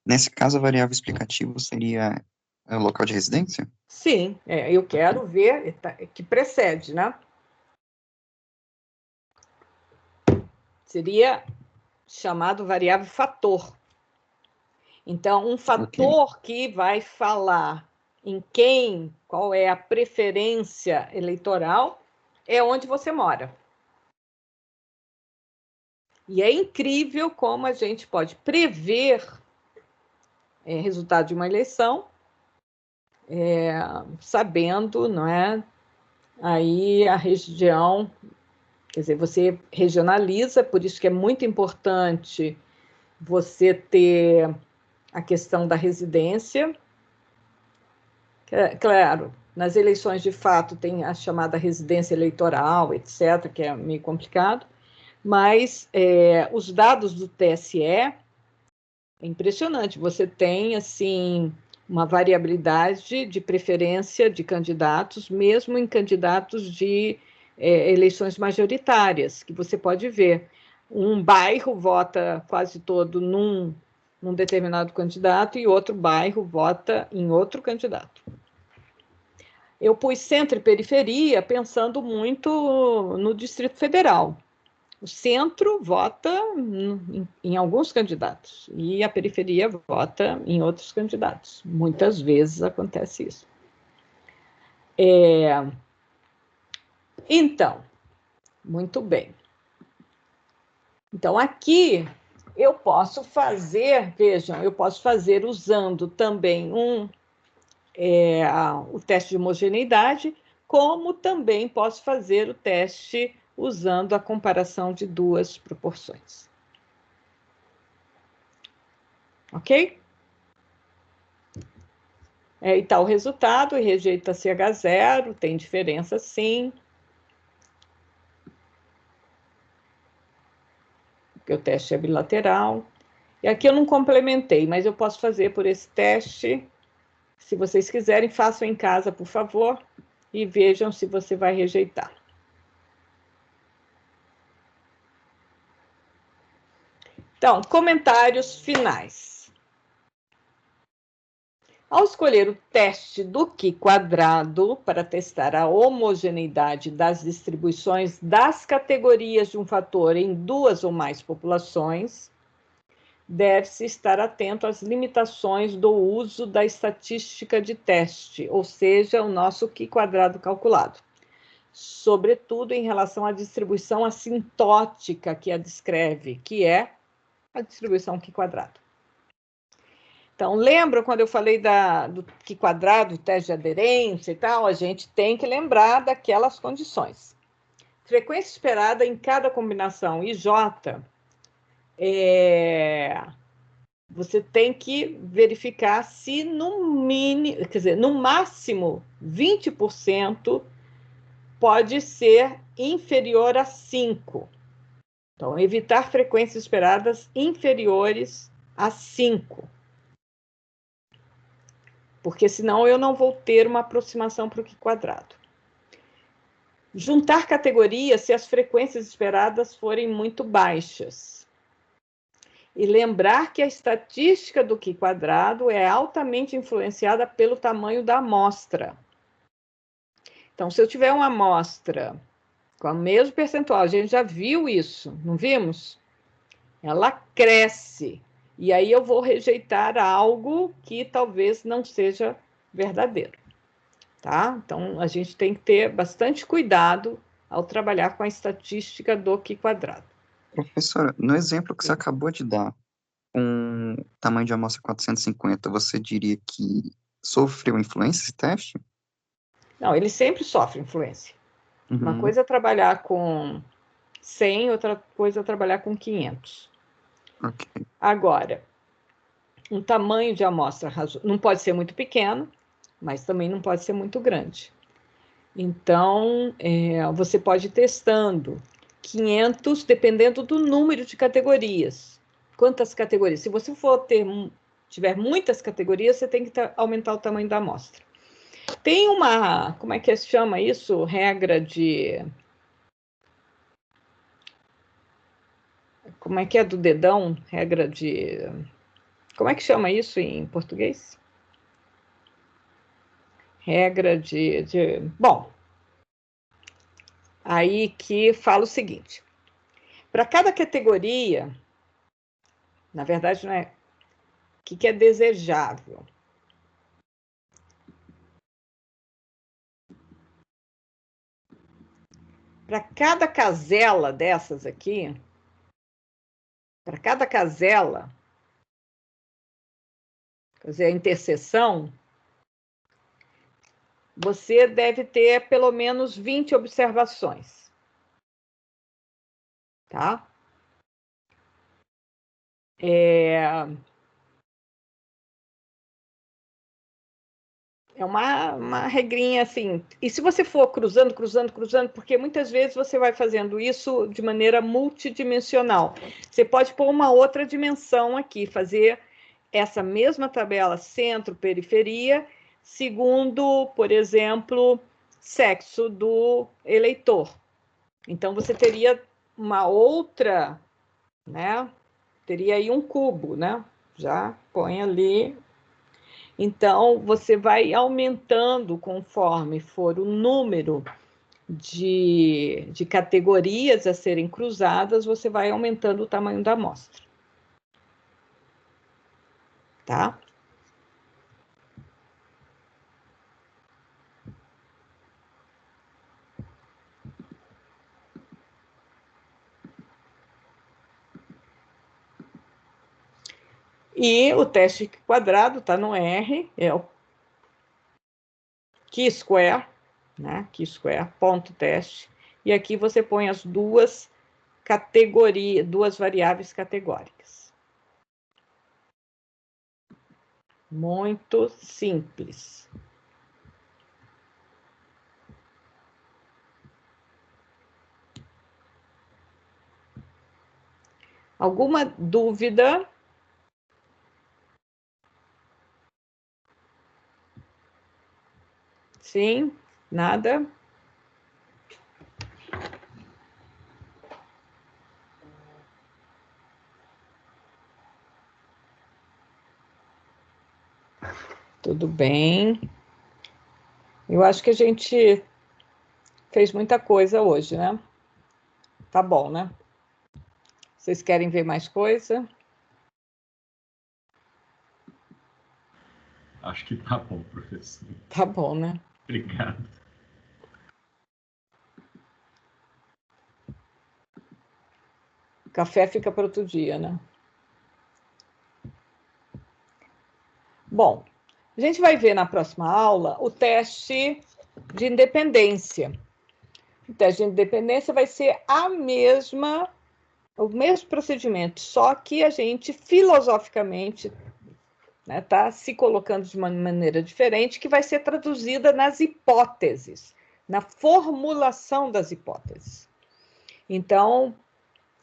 Nesse caso, a variável explicativa seria o local de residência? Sim, eu quero ver que precede, né? Seria chamado variável fator. Então, um fator que vai falar em qual é a preferência eleitoral, é onde você mora. E é incrível como a gente pode prever resultado de uma eleição, sabendo, não é? Aí a região, quer dizer, você regionaliza, por isso que é muito importante você ter a questão da residência. Claro, nas eleições de fato tem a chamada residência eleitoral, etc., que é meio complicado, mas os dados do TSE é impressionante. Você tem, assim, uma variabilidade de preferência de candidatos, mesmo em candidatos de eleições majoritárias, que você pode ver. Um bairro vota quase todo num determinado candidato e outro bairro vota em outro candidato. Eu pus centro e periferia pensando muito no Distrito Federal. O centro vota em alguns candidatos e a periferia vota em outros candidatos. Muitas vezes acontece isso. Então, muito bem. Então, aqui eu posso fazer, vejam, eu posso fazer usando também o teste de homogeneidade, como também posso fazer o teste usando a comparação de duas proporções. Ok? E está o resultado, e rejeita CH0, tem diferença sim. Porque o teste é bilateral. E aqui eu não complementei, mas eu posso fazer por esse teste Se vocês quiserem, façam em casa, por favor, e vejam se você vai rejeitar. Então, comentários finais. Ao escolher o teste do Q² para testar a homogeneidade das distribuições das categorias de um fator em duas ou mais populações, deve-se estar atento às limitações do uso da estatística de teste, ou seja, o nosso Q² calculado, sobretudo em relação à distribuição assintótica que a descreve, que é a distribuição Q². Então, lembra quando eu falei do Q², teste de aderência e tal? A gente tem que lembrar daquelas condições. Frequência esperada em cada combinação IJ, você tem que verificar se no máximo 20% pode ser inferior a 5. Então, evitar frequências esperadas inferiores a 5. Porque senão eu não vou ter uma aproximação para o Q². Juntar categorias se as frequências esperadas forem muito baixas. E lembrar que a estatística do Q² é altamente influenciada pelo tamanho da amostra. Então, se eu tiver uma amostra com o mesmo percentual, a gente já viu isso, não vimos? Ela cresce. E aí eu vou rejeitar algo que talvez não seja verdadeiro, tá? Então, a gente tem que ter bastante cuidado ao trabalhar com a estatística do Q². Professora, no exemplo que você acabou de dar, com tamanho de amostra 450, você diria que sofreu influência esse teste? Não, ele sempre sofre influência. Uma coisa é trabalhar com 100, outra coisa é trabalhar com 500. Okay. Agora, um tamanho de amostra não pode ser muito pequeno, mas também não pode ser muito grande. Então, você pode ir testando 500, dependendo do número de categorias. Quantas categorias? Se você tiver muitas categorias, você tem que aumentar o tamanho da amostra. Tem uma, como é que se chama isso? Regra de... Como é que é do dedão? Regra de... Como é que chama isso em português? Regra de... Bom, aí que fala o seguinte. Para cada categoria, na verdade, não é... O que é desejável? Para cada casela dessas aqui, para cada casela, quer dizer, a interseção, você deve ter pelo menos 20 observações. Tá? É uma regrinha assim. E se você for cruzando, porque muitas vezes você vai fazendo isso de maneira multidimensional. Você pode pôr uma outra dimensão aqui, fazer essa mesma tabela centro-periferia, segundo, por exemplo, sexo do eleitor. Então, você teria uma outra, né? Teria aí um cubo, né? Já põe ali. Então, você vai aumentando conforme for o número de categorias a serem cruzadas, você vai aumentando o tamanho da amostra. Tá? E o teste Q² está no R, é o Q², né? Q².teste. E aqui você põe as duas categorias, duas variáveis categóricas. Muito simples. Alguma dúvida? Sim, nada. Tudo bem. Eu acho que a gente fez muita coisa hoje, né? Tá bom, né? Vocês querem ver mais coisa? Acho que tá bom, professor. Tá bom, né? Obrigado. Café fica para outro dia, né? Bom, a gente vai ver na próxima aula o teste de independência. O teste de independência vai ser o mesmo procedimento, só que a gente filosoficamente tá se colocando de uma maneira diferente, que vai ser traduzida nas hipóteses, na formulação das hipóteses. Então,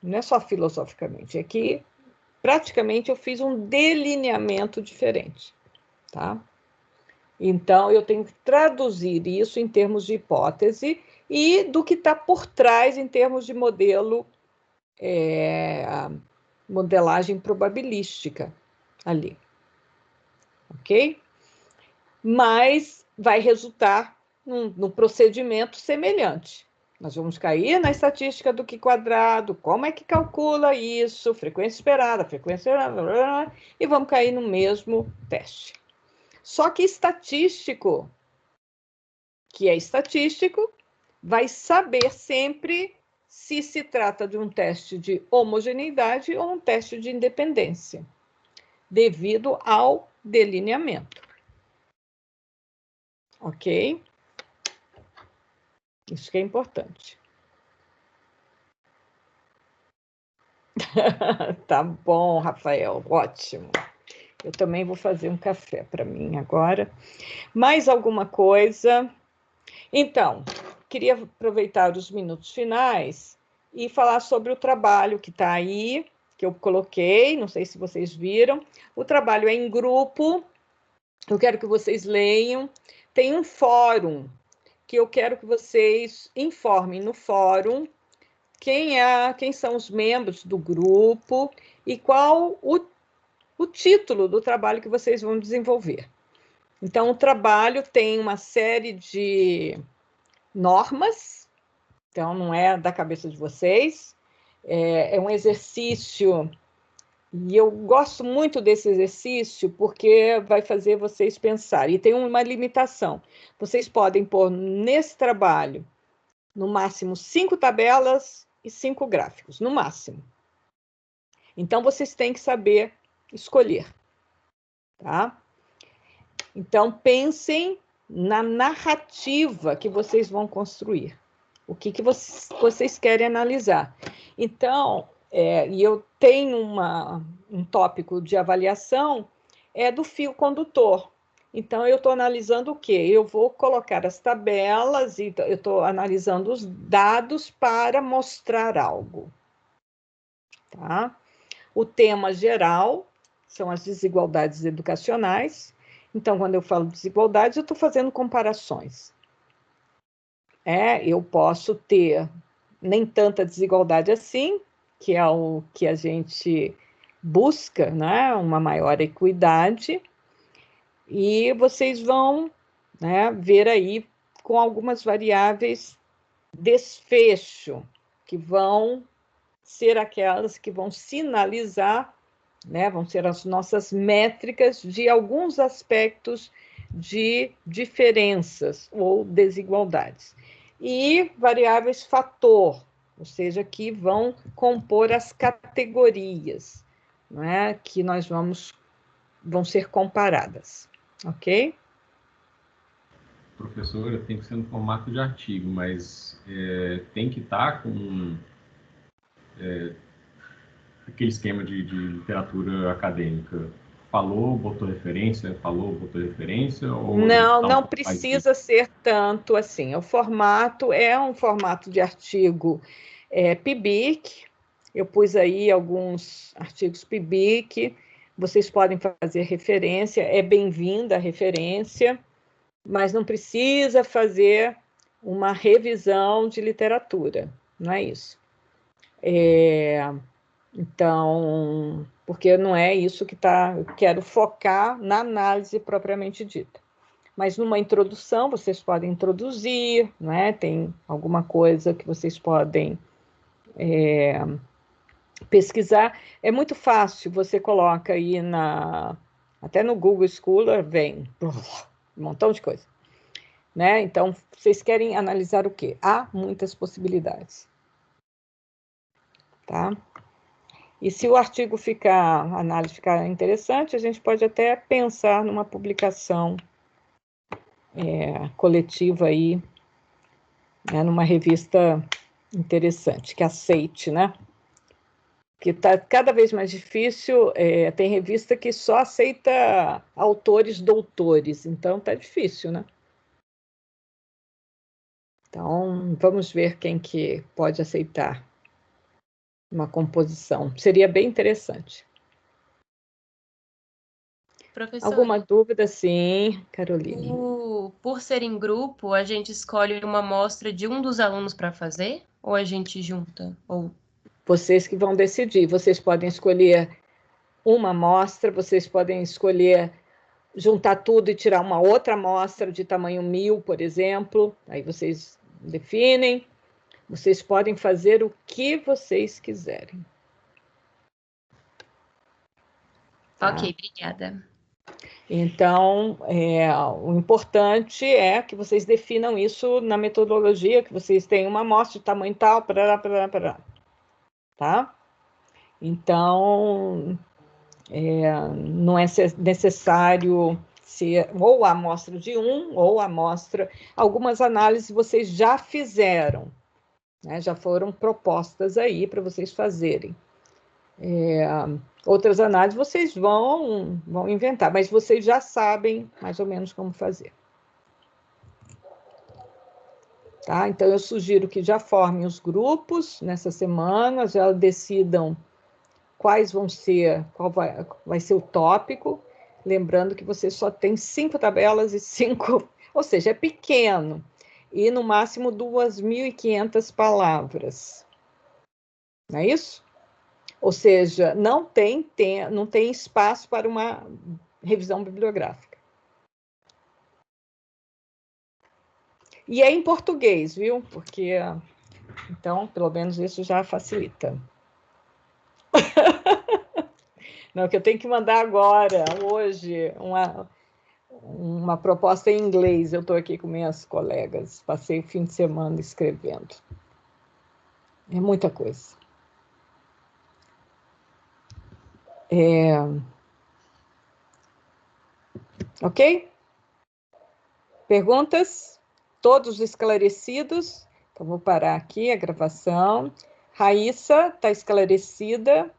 não é só filosoficamente, é que praticamente eu fiz um delineamento diferente, tá? Então, eu tenho que traduzir isso em termos de hipótese e do que está por trás em termos de modelagem probabilística ali. Ok? Mas vai resultar num procedimento semelhante. Nós vamos cair na estatística do Q quadrado, como é que calcula isso, frequência esperada, e vamos cair no mesmo teste. Só que estatístico, vai saber sempre se se trata de um teste de homogeneidade ou um teste de independência, devido ao delineamento. Ok? Isso que é importante. Tá bom, Rafael, ótimo. Eu também vou fazer um café para mim agora. Mais alguma coisa? Então, queria aproveitar os minutos finais e falar sobre o trabalho que está aí, que eu coloquei, não sei se vocês viram. O trabalho é em grupo, eu quero que vocês leiam. Tem um fórum que eu quero que vocês informem no fórum quem são os membros do grupo e qual o título do trabalho que vocês vão desenvolver. Então, o trabalho tem uma série de normas, então não é da cabeça de vocês, é um exercício, e eu gosto muito desse exercício porque vai fazer vocês pensar, e tem uma limitação, vocês podem pôr nesse trabalho, no máximo 5 tabelas e 5 gráficos, no máximo. Então, vocês têm que saber escolher, tá? Então, pensem na narrativa que vocês vão construir. O que vocês querem analisar. Então, e eu tenho um tópico de avaliação, do fio condutor. Então, eu estou analisando o quê? Eu vou colocar as tabelas e eu estou analisando os dados para mostrar algo. Tá? O tema geral são as desigualdades educacionais. Então, quando eu falo desigualdades, eu estou fazendo comparações. Eu posso ter nem tanta desigualdade assim, que é o que a gente busca, né? Uma maior equidade, e vocês vão, né, ver aí com algumas variáveis desfecho, que vão ser aquelas que vão sinalizar, né, vão ser as nossas métricas de alguns aspectos de diferenças ou desigualdades. E variáveis fator, ou seja, que vão compor as categorias, né, que vão ser comparadas, ok? Professora, tem que ser no formato de artigo, mas tem que estar com aquele esquema de literatura acadêmica. Falou, botou referência, ou não precisa ser tanto assim. O formato é um formato de artigo PIBIC. Eu pus aí alguns artigos PIBIC. Vocês podem fazer referência, é bem-vinda a referência, mas não precisa fazer uma revisão de literatura, não é isso. Então, porque não é isso que eu quero focar na análise propriamente dita. Mas numa introdução, vocês podem introduzir, né? Tem alguma coisa que vocês podem pesquisar. É muito fácil, você coloca aí até no Google Scholar, vem um montão de coisa. Né? Então, vocês querem analisar o quê? Há muitas possibilidades. Tá? E se o artigo a análise ficar interessante, a gente pode até pensar numa publicação coletiva aí, né, numa revista interessante, que aceite, né? Que está cada vez mais difícil, tem revista que só aceita autores doutores, então está difícil, né? Então, vamos ver quem que pode aceitar uma composição. Seria bem interessante. Professora, alguma dúvida? Sim, Carolina. Por ser em grupo, a gente escolhe uma amostra de um dos alunos para fazer? Ou a gente junta? Ou... Vocês que vão decidir. Vocês podem escolher uma amostra, vocês podem escolher juntar tudo e tirar uma outra amostra de tamanho 1000, por exemplo. Aí vocês definem. Vocês podem fazer o que vocês quiserem. Ok, obrigada. Então, o importante é que vocês definam isso na metodologia, que vocês têm uma amostra de tamanho tal, parará, tá? Então, não é necessário ser ou a amostra de ou a amostra... Algumas análises vocês já fizeram, né? Já foram propostas aí para vocês fazerem. Outras análises vocês vão inventar, mas vocês já sabem mais ou menos como fazer. Tá? Então, eu sugiro que já formem os grupos nessa semana, já decidam quais vão ser, qual vai ser o tópico, lembrando que você só tem 5 tabelas e 5, ou seja, é pequeno, e no máximo 2.500 palavras. Não é isso? Ou seja, não tem espaço para uma revisão bibliográfica. E é em português, viu? Porque, então, pelo menos isso já facilita. Não, que eu tenho que mandar agora, hoje, uma proposta em inglês. Eu estou aqui com minhas colegas, passei o fim de semana escrevendo. É muita coisa. Ok? Perguntas? Todos esclarecidos? Então, vou parar aqui a gravação. Raíssa, está esclarecida?